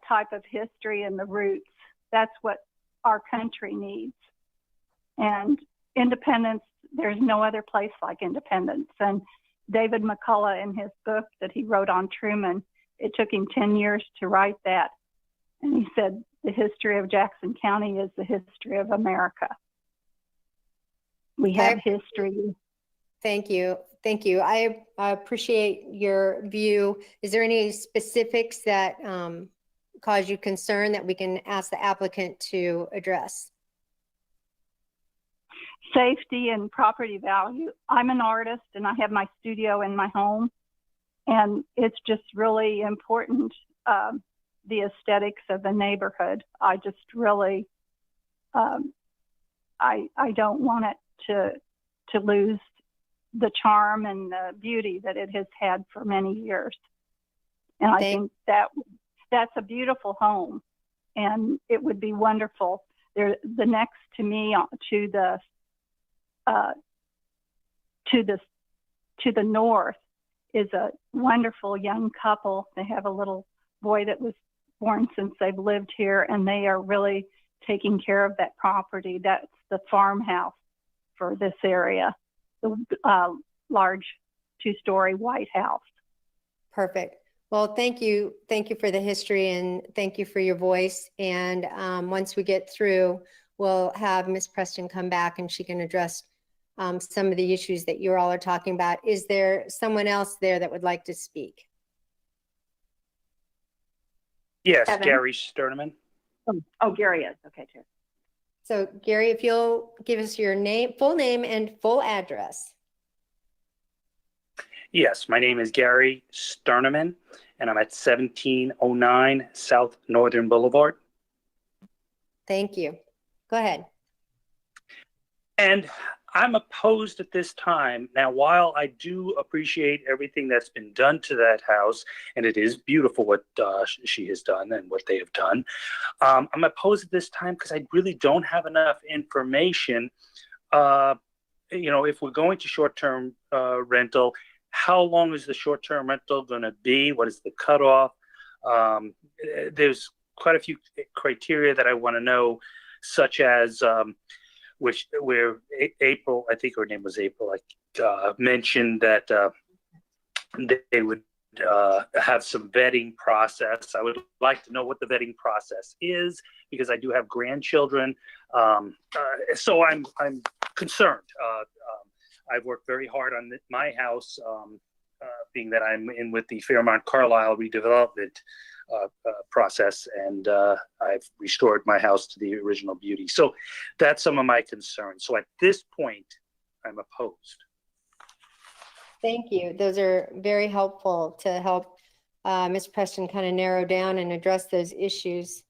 type of history and the roots. That's what our country needs. And Independence, there's no other place like Independence. And David McCullough, in his book that he wrote on Truman, it took him 10 years to write that. And he said, the history of Jackson County is the history of America. We have history. Thank you. Thank you. I appreciate your view. Is there any specifics that cause you concern that we can ask the applicant to address? safety and property value. I'm an artist and I have my studio in my home, and it's just really important, the aesthetics of the neighborhood. I just really, I don't want it to lose the charm and the beauty that it has had for many years. And I think that's a beautiful home, and it would be wonderful. The next to me to the north is a wonderful young couple. They have a little boy that was born since they've lived here, and they are really taking care of that property. That's the farmhouse for this area, the large 2-story white house. Perfect. Well, thank you. Thank you for the history, and thank you for your voice. And once we get through, we'll have Ms. Preston come back and she can address some of the issues that you all are talking about. Is there someone else there that would like to speak? Yes, Kevin? Gary Sterneman. Oh, Gary is. Okay, too. So Gary, if you'll give us your name, full name and full address. Yes, my name is Gary Sterneman, and I'm at 1709 South Northern Boulevard. Thank you. Go ahead. And I'm opposed at this time. Now, while I do appreciate everything that's been done to that house, and it is beautiful what she has done and what they have done, I'm opposed at this time because I really don't have enough information. If we're going to short-term rental, how long is the short-term rental going to be? What is the cutoff? There's quite a few criteria that I want to know, such as where April, I think her name was April, mentioned that they would have some vetting process. I would like to know what the vetting process is, because I do have grandchildren. So I'm concerned. I've worked very hard on my house, being that I'm in with the Fairmont Carlisle redevelopment process, and I've restored my house to the original beauty. So that's some of my concerns. So at this point, I'm opposed. Thank you. Those are very helpful to help Ms. Preston kind of narrow down and address those issues.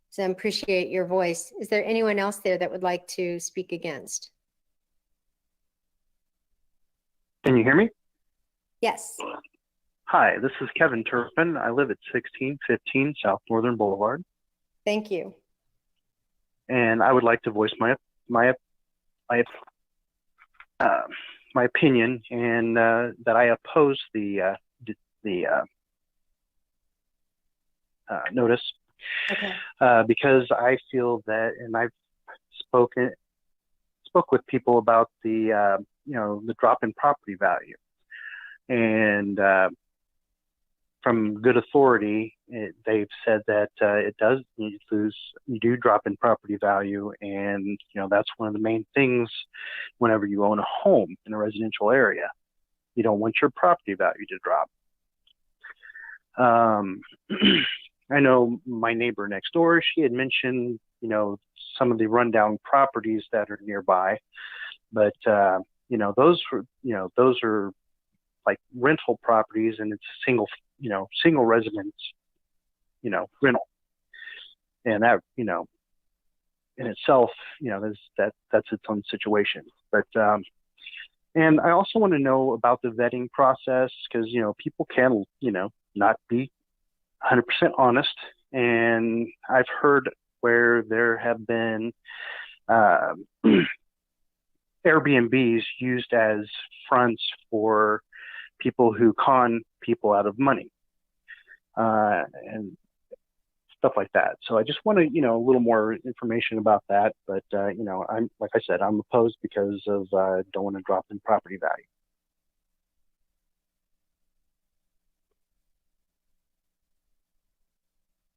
So I appreciate your voice. Is there anyone else there that would like to speak against? Can you hear me? Yes. Hi, this is Kevin Turpin. I live at 1615 South Northern Boulevard. Thank you. And I would like to voice my opinion, and that I oppose the notice. Okay. Because I feel that, and I've spoke with people about the drop in property value, and from good authority, they've said that you do drop in property value, and that's one of the main things whenever you own a home in a residential area. You don't want your property value to drop. I know my neighbor next door, she had mentioned some of the rundown properties that are nearby, but those are like rental properties, and it's single residence rental, and that in itself that's its own situation. But and I also want to know about the vetting process, because people can not be 100% honest, and I've heard where there have been Airbnbs used as fronts for people who con people out of money, and stuff like that. So I just want to, a little more information about that. But, I'm, like I said, I'm opposed because of don't want to drop in property value.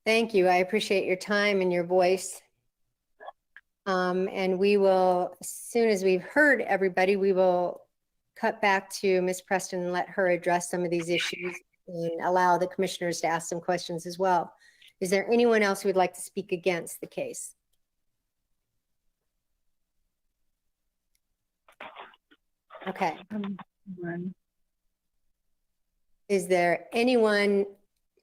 Thank you. I appreciate your time and your voice. And we will, as soon as we've heard everybody, we will cut back to Ms. Preston and let her address some of these issues and allow the commissioners to ask some questions as well. Is there anyone else who would like to speak against the case? Okay. Is there anyone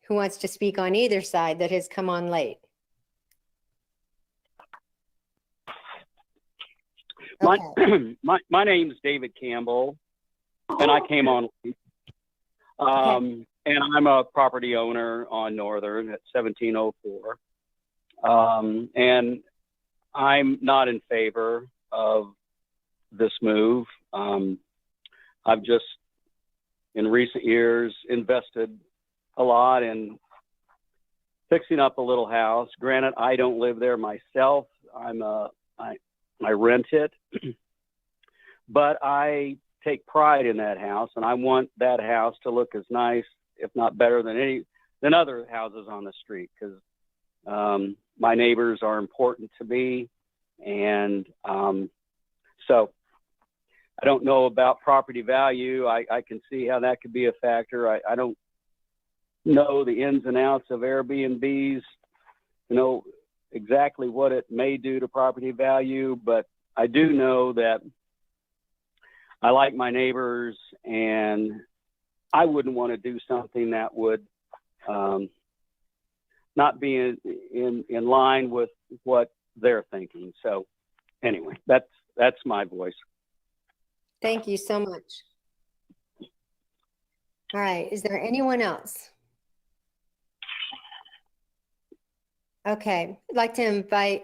who wants to speak on either side that has come on late? Okay. My name's David Campbell, and I came on. And I'm a property owner on Northern at 1704. And I'm not in favor of this move. I've just, in recent years, invested a lot in fixing up a little house. Granted, I don't live there myself. I rent it, but I take pride in that house, and I want that house to look as nice, if not better than other houses on the street, because my neighbors are important to me. And so I don't know about property value. I can see how that could be a factor. I don't know the ins and outs of Airbnbs, exactly what it may do to property value, but I do know that I like my neighbors, and I wouldn't want to do something that would not be in line with what they're thinking. So anyway, that's my voice. Thank you so much. All right, is there anyone else? Okay, I'd like to invite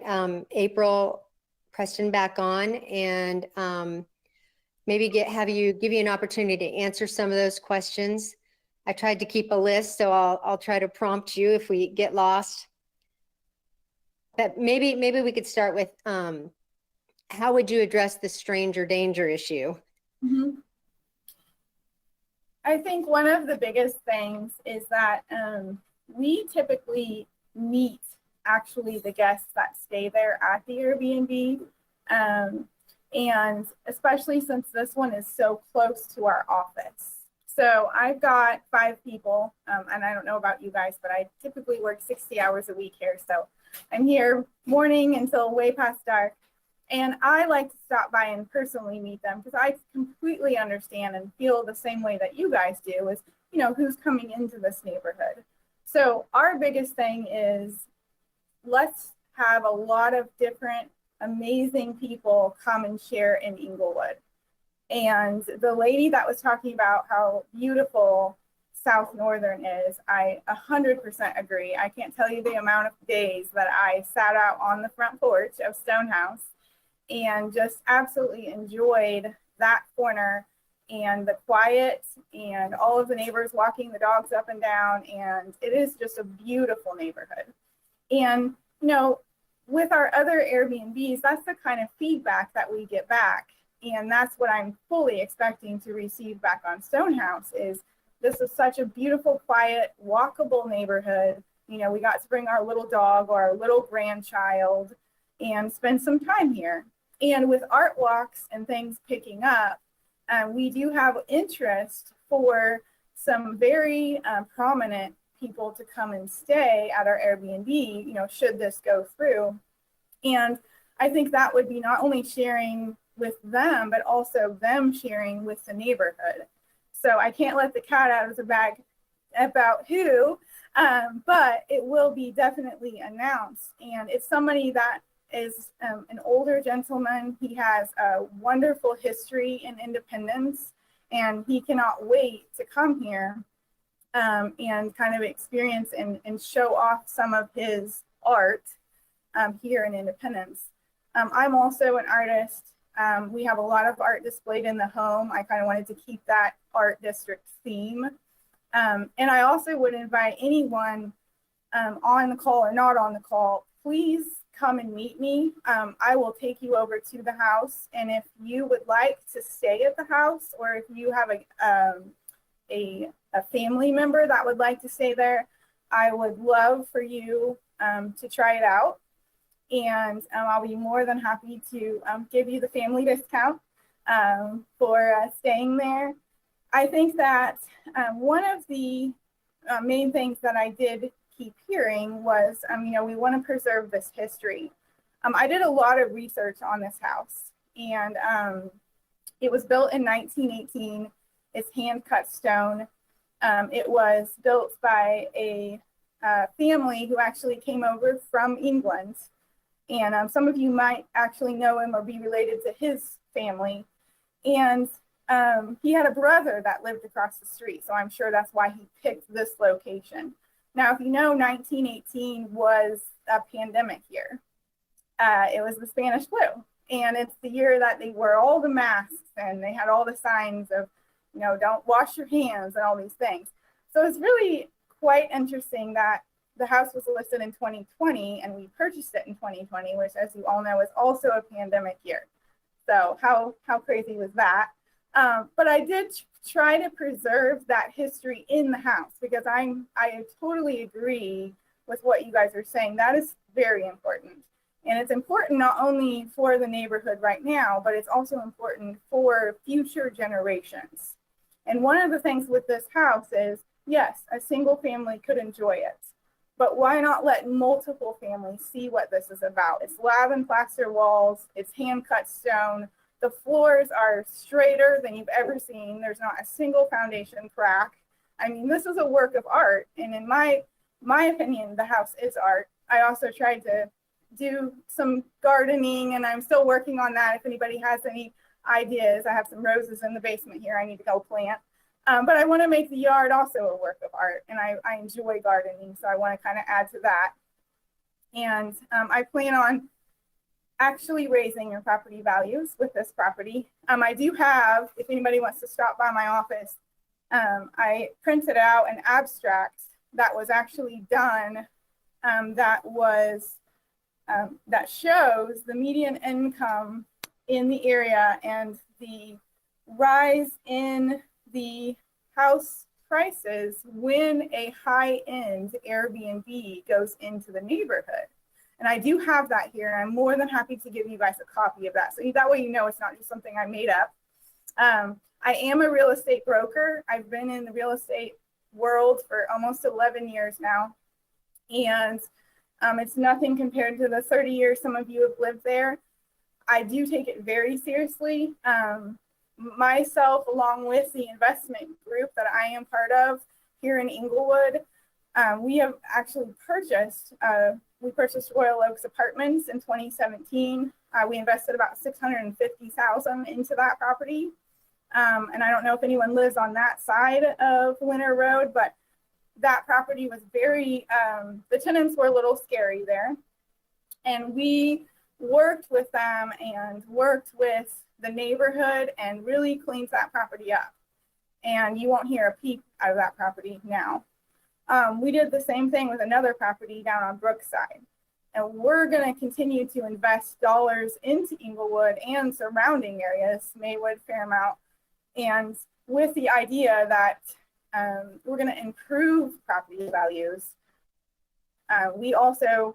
April Preston back on, and maybe give you an opportunity to answer some of those questions. I tried to keep a list, so I'll try to prompt you if we get lost. But maybe we could start with how would you address the stranger danger issue? Mm-hmm. I think one of the biggest things is that we typically meet actually the guests that stay there at the Airbnb. And especially since this one is so close to our office. So I've got 5 people, and I don't know about you guys, but I typically work 60 hours a week here. So I'm here morning until way past dark. And I like to stop by and personally meet them, because I completely understand and feel the same way that you guys do, is, who's coming into this neighborhood. So our biggest thing is, let's have a lot of different amazing people come and share in Inglewood. And the lady that was talking about how beautiful South Northern is, I 100% agree. I can't tell you the amount of days that I sat out on the front porch of Stonehouse and just absolutely enjoyed that corner and the quiet and all of the neighbors walking the dogs up and down. And it is just a beautiful neighborhood. And, with our other Airbnbs, that's the kind of feedback that we get back. And that's what I'm fully expecting to receive back on Stonehouse is, this is such a beautiful, quiet, walkable neighborhood. We got to bring our little dog or our little grandchild and spend some time here. And with art walks and things picking up, we do have interest for some very prominent people to come and stay at our Airbnb, should this go through. And I think that would be not only sharing with them, but also them sharing with the neighborhood. So I can't let the cat out of the bag about who, but it will be definitely announced. And it's somebody that is an older gentleman. He has a wonderful history in Independence, and he cannot wait to come here and kind of experience and show off some of his art here in Independence. I'm also an artist. We have a lot of art displayed in the home. I kind of wanted to keep that art district theme. And I also would invite anyone on the call or not on the call, please come and meet me. I will take you over to the house. And if you would like to stay at the house, or if you have a family member that would like to stay there, I would love for you to try it out. And I'll be more than happy to give you the family discount for staying there. I think that one of the main things that I did keep hearing was, we want to preserve this history. I did a lot of research on this house, and It was built in 1918. It's hand cut stone. It was built by a family who actually came over from England. And some of you might actually know him or be related to his family. And he had a brother that lived across the street. So I'm sure that's why he picked this location. Now, if you know, 1918 was a pandemic year. It was the Spanish flu. And it's the year that they wore all the masks and they had all the signs of, you know, don't wash your hands and all these things. So it's really quite interesting that the house was listed in 2020 and we purchased it in 2020, which, as you all know, is also a pandemic year. So how crazy was that? But I did try to preserve that history in the house because I totally agree with what you guys are saying. That is very important. And it's important not only for the neighborhood right now, but it's also important for future generations. And one of the things with this house is, yes, a single family could enjoy it, but why not let multiple families see what this is about? It's lab and plaster walls, it's hand cut stone. The floors are straighter than you've ever seen. There's not a single foundation crack. I mean, this is a work of art. And in my opinion, the house is art. I also tried to do some gardening and I'm still working on that. If anybody has any ideas, I have some roses in the basement here I need to go plant. But I want to make the yard also a work of art, and I enjoy gardening, so I want to kind of add to that. And I plan on actually raising your property values with this property. I do have, if anybody wants to stop by my office, I printed out an abstract that was actually done that shows the median income in the area and the rise in the house prices when a high-end Airbnb goes into the neighborhood. And I do have that here, and I'm more than happy to give you guys a copy of that. So that way you know it's not just something I made up. I am a real estate broker. I've been in the real estate world for almost 11 years now. And it's nothing compared to the 30 years some of you have lived there. I do take it very seriously. Myself, along with the investment group that I am part of here in Inglewood, we have actually purchased Royal Oaks Apartments in 2017. We invested about $650,000 into that property. And I don't know if anyone lives on that side of Winter Road, but that property was very, the tenants were a little scary there. And we worked with them and worked with the neighborhood and really cleaned that property up. And you won't hear a peep out of that property now. We did the same thing with another property down on Brookside. And we're going to continue to invest dollars into Inglewood and surrounding areas, Maywood, Fairmount, and with the idea that we're going to improve property values. We also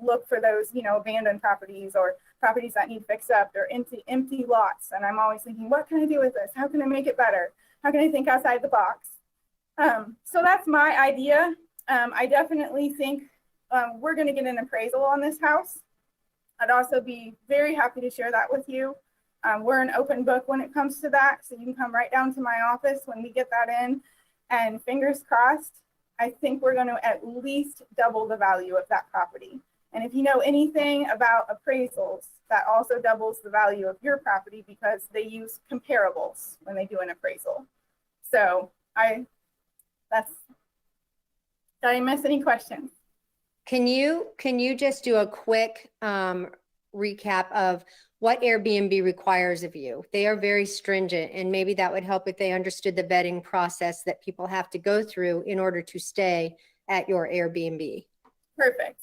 look for those, abandoned properties or properties that need fixed up or empty lots. And I'm always thinking, what can I do with this? How can I make it better? How can I think outside the box? So that's my idea. I definitely think we're going to get an appraisal on this house. I'd also be very happy to share that with you. We're an open book when it comes to that. So you can come right down to my office when we get that in, and fingers crossed, I think we're going to at least double the value of that property. And if you know anything about appraisals, that also doubles the value of your property because they use comparables when they do an appraisal. So did I miss any questions? Can you just do a quick recap of what Airbnb requires of you? They are very stringent, and maybe that would help if they understood the vetting process that people have to go through in order to stay at your Airbnb. Perfect.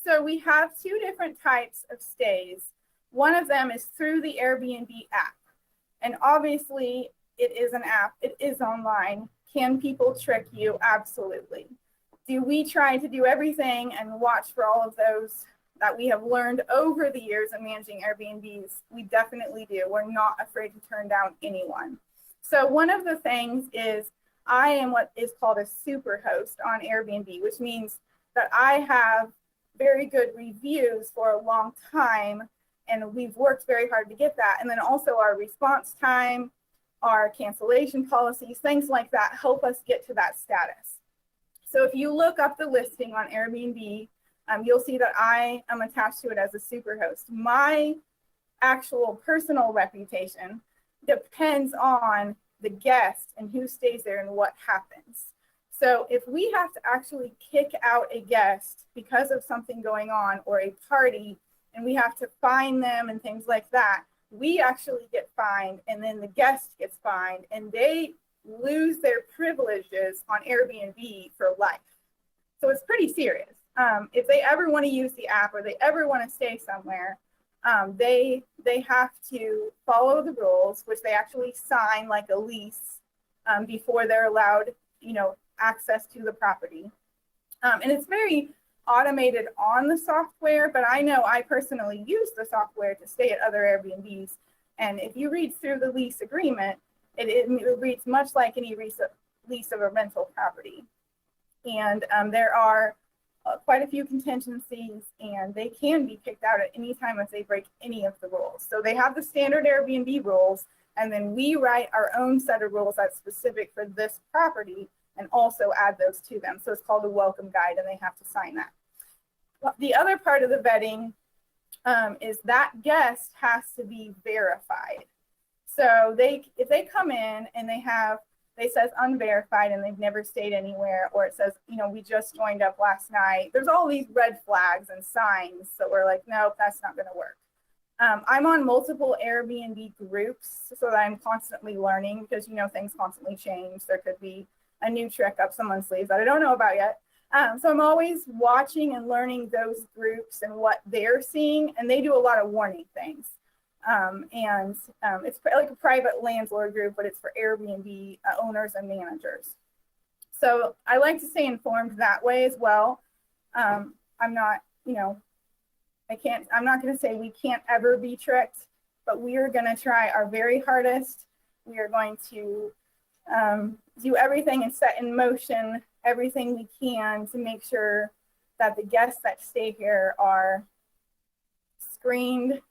So we have two different types of stays. One of them is through the Airbnb app. And obviously it is an app, it is online. Can people trick you? Absolutely. Do we try to do everything and watch for all of those that we have learned over the years of managing Airbnbs? We definitely do. We're not afraid to turn down anyone. So one of the things is I am what is called a super host on Airbnb, which means that I have very good reviews for a long time, And we've worked very hard to get that. And then also our response time, our cancellation policies, things like that help us get to that status. So if you look up the listing on Airbnb, you'll see that I am attached to it as a superhost. My actual personal reputation depends on the guest and who stays there and what happens. So if we have to actually kick out a guest because of something going on or a party, and we have to fine them and things like that, we actually get fined, and then the guest gets fined, and they lose their privileges on Airbnb for life. So it's pretty serious. If they ever want to use the app or they ever want to stay somewhere, they have to follow the rules, which they actually sign like a lease before they're allowed, access to the property. And it's very automated on the software, but I know I personally use the software to stay at other Airbnbs. And if you read through the lease agreement, it reads much like any lease of a rental property. And there are quite a few contingencies, and they can be kicked out at any time if they break any of the rules. So they have the standard Airbnb rules, and then we write our own set of rules that's specific for this property and also add those to them. So it's called a welcome guide, and they have to sign that. The other part of the vetting is that guest has to be verified. So if they come in and they says unverified and they've never stayed anywhere, or it says, we just joined up last night, there's all these red flags and signs. So we're like, nope, that's not going to work. I'm on multiple Airbnb groups so that I'm constantly learning, because, things constantly change. There could be a new trick up someone's sleeves that I don't know about yet. So I'm always watching and learning those groups and what they're seeing, and they do a lot of warning things. It's like a private landlord group, but it's for Airbnb owners and managers. So I like to stay informed that way as well. I'm not, I'm not going to say we can't ever be tricked, but we are going to try our very hardest. We are going to do everything and set in motion everything we can to make sure that the guests that stay here are screened,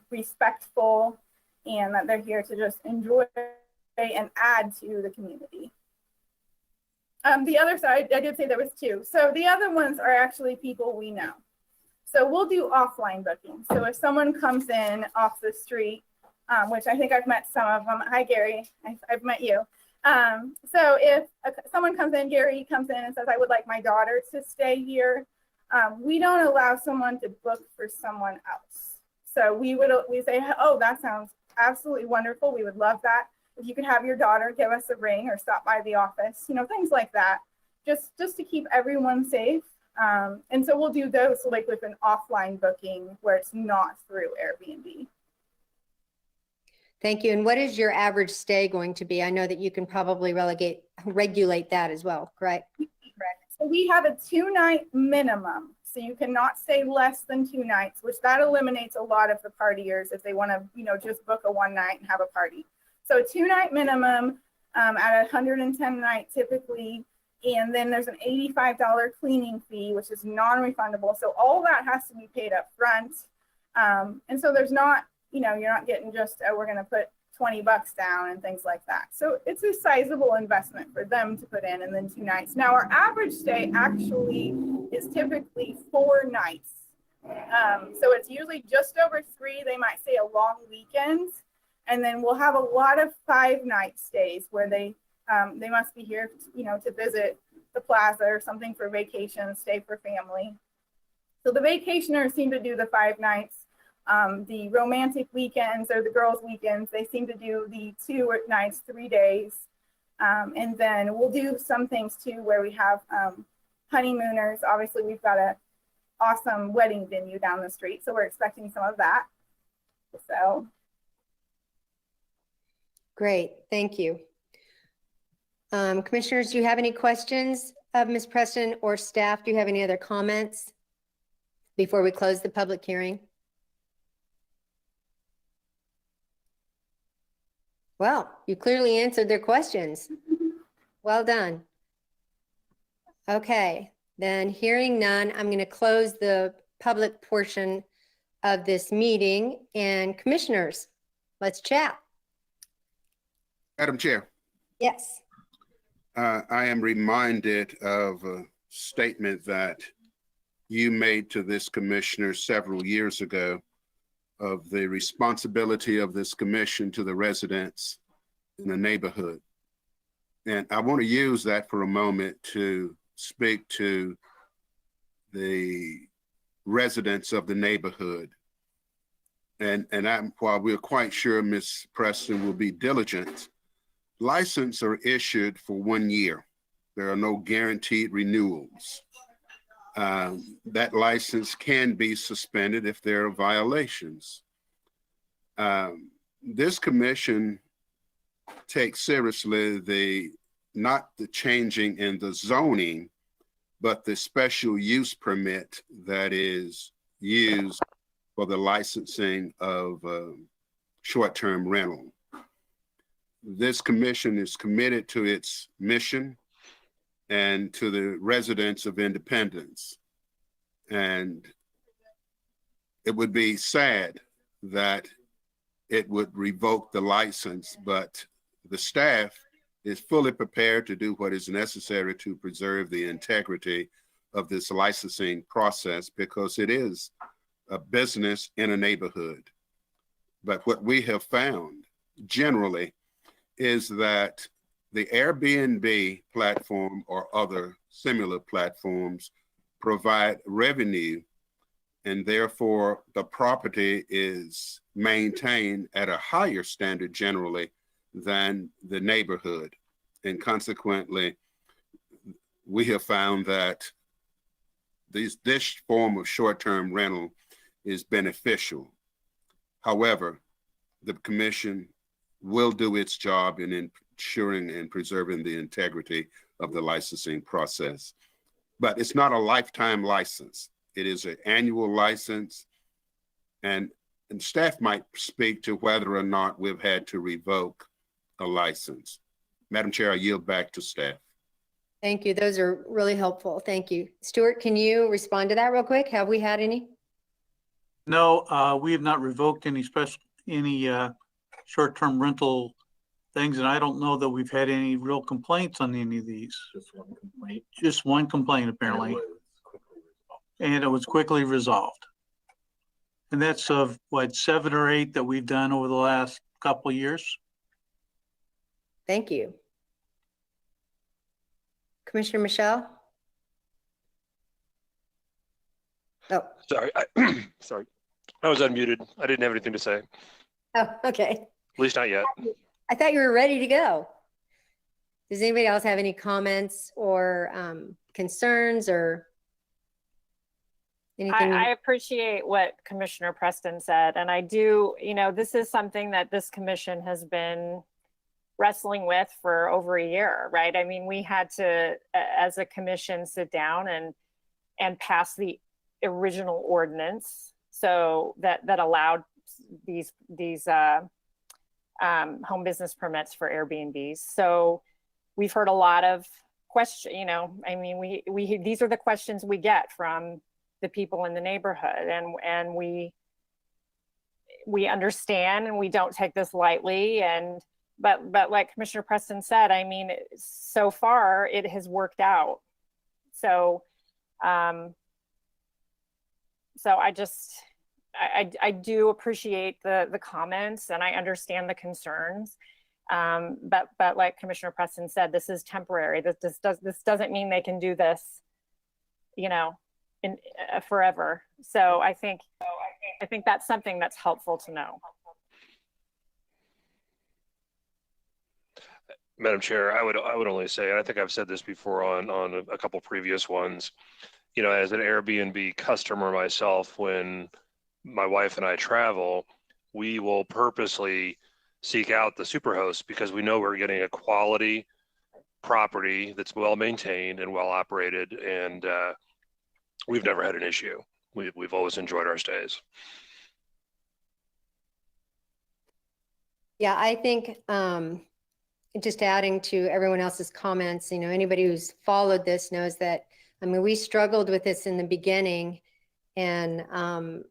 respectful, and that they're here to just enjoy and add to the community. The other side, I did say there was two. So the other ones are actually people we know. So we'll do offline bookings. So if someone comes in off the street, which I think I've met some of them. Hi, Gary. I've met you. So if someone comes in, Gary comes in and says, I would like my daughter to stay here, we don't allow someone to book for someone else. So we say, oh, that sounds absolutely wonderful. We would love that. If you could have your daughter give us a ring or stop by the office, things like that, just to keep everyone safe. And so we'll do those like with an offline booking where it's not through Airbnb. Thank you. And what is your average stay going to be? I know that you can probably regulate that as well, correct? Correct. So we have a 2-night minimum. So you cannot stay less than 2 nights, which that eliminates a lot of the partiers if they want to, just book a 1 night and have a party. So a 2-night minimum at 110 night typically. And then there's an $85 cleaning fee, which is non-refundable. So all that has to be paid up front. And so there's not, you're not getting just, we're going to put $20 down and things like that. So it's a sizable investment for them to put in, and then 2 nights. Now our average stay actually is typically 4 nights. So it's usually just over 3. They might stay a long weekend, and then we'll have a lot of 5-night stays where they must be here, to visit the plaza or something for vacation, stay for family. So the vacationers seem to do the 5 nights. The romantic weekends or the girls' weekends, they seem to do the 2 nights, 3 days. And then we'll do some things too where we have honeymooners. Obviously, we've got an awesome wedding venue down the street, so we're expecting some of that. So. Great, thank you. Commissioners, do you have any questions of Ms. Preston or staff? Do you have any other comments before we close the public hearing? Well, you clearly answered their questions. Well done. Okay, then hearing none, I'm going to close the public portion of this meeting. And commissioners, let's chat. Madam Chair, Yes. I am reminded of a statement that you made to this commissioner several years ago of the responsibility of this commission to the residents in the neighborhood. And I want to use that for a moment to speak to the residents of the neighborhood. And while we're quite sure Ms. Preston will be diligent, licenses are issued for 1 year. There are no guaranteed renewals. That license can be suspended if there are violations. This commission takes seriously not the changing in the zoning, but the special use permit that is used for the licensing of short-term rental. This commission is committed to its mission and to the residents of Independence. And it would be sad that it would revoke the license, but the staff is fully prepared to do what is necessary to preserve the integrity of this licensing process, because it is a business in a neighborhood. But what we have found generally is that the Airbnb platform or other similar platforms provide revenue, and therefore the property is maintained at a higher standard generally than the neighborhood. And consequently, we have found that this form of short-term rental is beneficial. However, the commission will do its job in ensuring and preserving the integrity of the licensing process. But it's not a lifetime license. It is an annual license, and staff might speak to whether or not we've had to revoke a license. Madam Chair, I yield back to staff. Thank you. Those are really helpful. Thank you. Stuart, can you respond to that real quick? Have we had any? No, we have not revoked any short-term rental things, and I don't know that we've had any real complaints on any of these. Just one complaint. Just one complaint, apparently. And it was quickly resolved. And that's of what, 7 or 8 that we've done over the last couple of years. Thank you. Commissioner Michelle? Oh. Sorry, sorry. I was unmuted. I didn't have anything to say. Oh, okay. At least not yet. I thought you were ready to go. Does anybody else have any comments or concerns or anything? I appreciate what Commissioner Preston said. And I do, this is something that this commission has been wrestling with for over a year, right? I mean, we had to, as a commission, sit down and pass the original ordinance so that allowed these home business permits for Airbnbs. So we've heard a lot of questions, I mean, these are the questions we get from the people in the neighborhood, and we understand, and we don't take this lightly. But like Commissioner Preston said, I mean, so far it has worked out. So, I do appreciate the comments, and I understand the concerns. But like Commissioner Preston said, this is temporary. This doesn't mean they can do this, in forever. So I think that's something that's helpful to know. Madam Chair, I would only say, and I think I've said this before on a couple previous ones, as an Airbnb customer myself, when my wife and I travel, we will purposely seek out the superhost because we know we're getting a quality property that's well maintained and well operated, and we've never had an issue. We've always enjoyed our stays. Yeah, I think just adding to everyone else's comments, anybody who's followed this knows that, I mean, we struggled with this in the beginning, and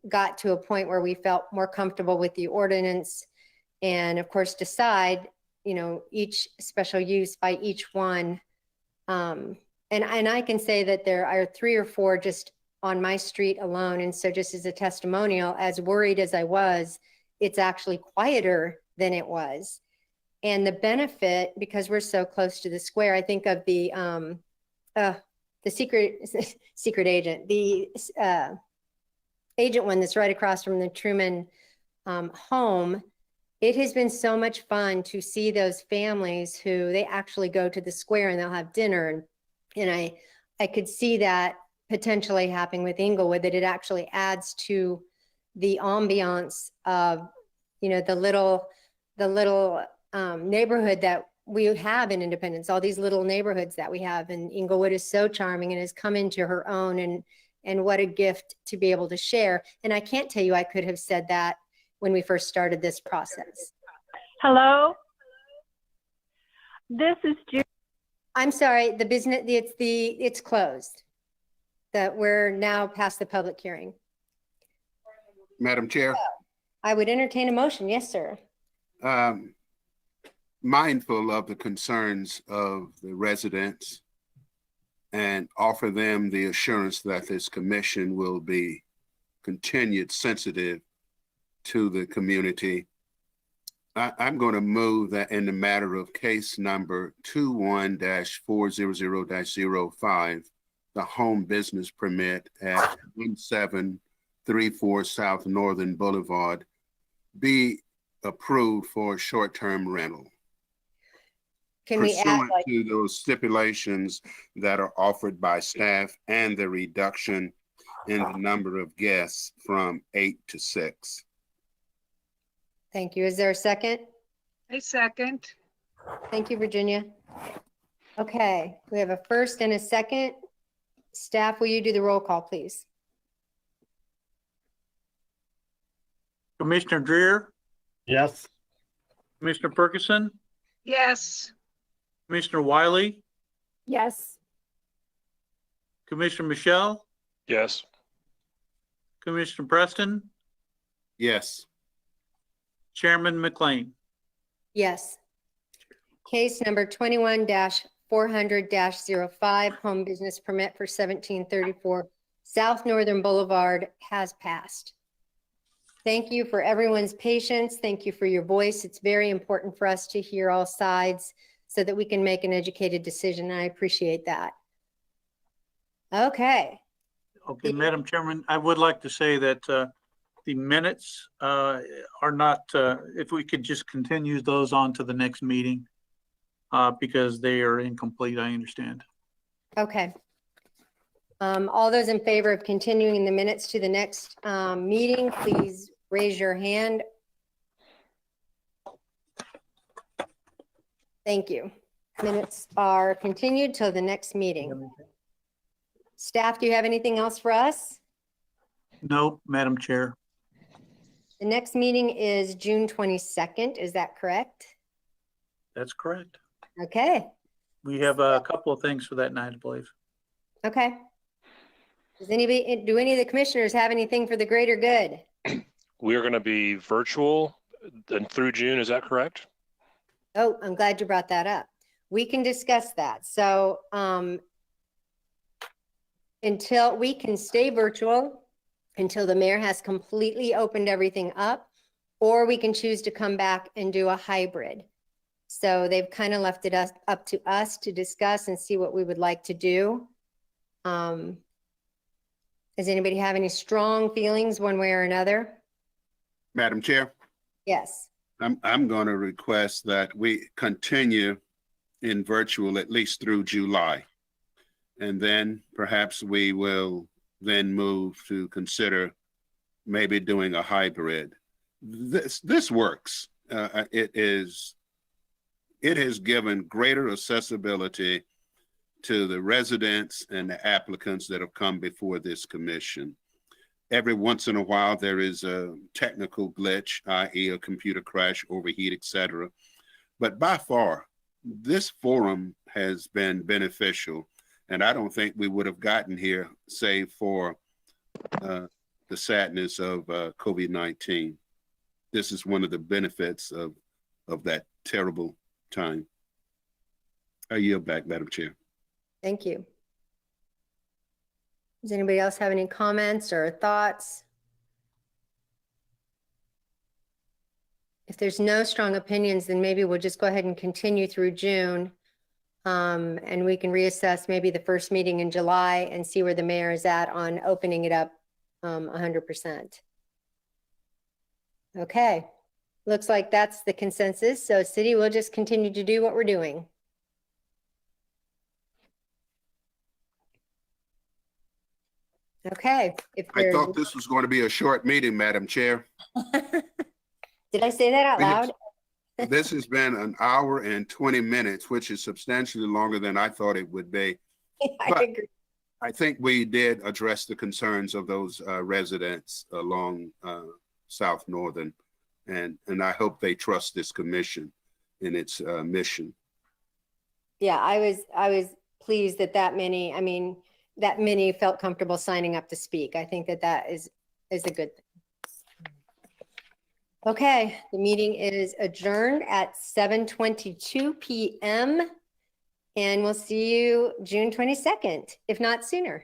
got to a point where we felt more comfortable with the ordinance, and of course decide, each special use by each one. And I can say that there are 3 or 4 just on my street alone. And so just as a testimonial, as worried as I was, it's actually quieter than it was. And the benefit, because we're so close to the square, I think of the secret agent, the agent one that's right across from the Truman home. It has been so much fun to see those families who they actually go to the square and they'll have dinner. And I could see that potentially happening with Inglewood, that it actually adds to the ambiance of, the little neighborhood that we have in Independence, all these little neighborhoods that we have. And Inglewood is so charming and has come into her own, and what a gift to be able to share. And I can't tell you, I could have said that when we first started this process. Hello? This is Judy. I'm sorry, the business, it's closed. That we're now past the public hearing. Madam Chair. I would entertain a motion. Yes, sir. Mindful of the concerns of the residents and offer them the assurance that this commission will be continued sensitive to the community. I'm going to move that in the matter of case number 21-400-05, the home business permit at 1734 South Northern Boulevard, be approved for short-term rental. Can we add to those stipulations that are offered by staff and the reduction in the number of guests from 8 to 6. Thank you. Is there a second? A second. Thank you, Virginia. Okay, we have a first and a second. Staff, will you do the roll call, please? Commissioner Dreer, Yes. Commissioner Ferguson, Yes. Commissioner Wiley, Yes. Commissioner Michelle, Yes. Commissioner Preston, Yes. Chairman McLean. Yes. Case number 21-400-05, home business permit for 1734 South Northern Boulevard has passed. Thank you for everyone's patience. Thank you for your voice. It's very important for us to hear all sides so that we can make an educated decision. And I appreciate that. Okay. Okay, Madam Chairman, I would like to say that the minutes are not, if we could just continue those on to the next meeting because they are incomplete, I understand. Okay. All those in favor of continuing the minutes to the next meeting, please raise your hand. Thank you. Minutes are continued till the next meeting. Staff, do you have anything else for us? No, Madam Chair. The next meeting is June 22nd. Is that correct? That's correct. Okay. We have a couple of things for that night, I believe. Okay. Do any of the commissioners have anything for the greater good? We are going to be virtual and through June. Is that correct? Oh, I'm glad you brought that up. We can discuss that. So until we can stay virtual until the mayor has completely opened everything up, or we can choose to come back and do a hybrid. So they've kind of left it up to us to discuss and see what we would like to do. Does anybody have any strong feelings one way or another? Madam Chair. Yes. I'm going to request that we continue in virtual at least through July. And then perhaps we will then move to consider maybe doing a hybrid. This works. It has given greater accessibility to the residents and the applicants that have come before this commission. Every once in a while, there is a technical glitch, i.e. a computer crash, overheat, etc. But by far, this forum has been beneficial. And I don't think we would have gotten here, save for the sadness of COVID-19. This is one of the benefits of that terrible time. I yield back, Madam Chair. Thank you. Does anybody else have any comments or thoughts? If there's no strong opinions, then maybe we'll just go ahead and continue through June. And we can reassess maybe the first meeting in July and see where the mayor is at on opening it up 100%. Okay, looks like that's the consensus. So city will just continue to do what we're doing. Okay. I thought this was going to be a short meeting, Madam Chair. Did I say that out loud? This has been an hour and 20 minutes, which is substantially longer than I thought it would be. I agree. I think we did address the concerns of those residents along South Northern, and I hope they trust this commission in its mission. Yeah, I was pleased that many felt comfortable signing up to speak. I think that is a good thing. Okay, the meeting is adjourned at 7:22 p.m. and we'll see you June 22nd, if not sooner.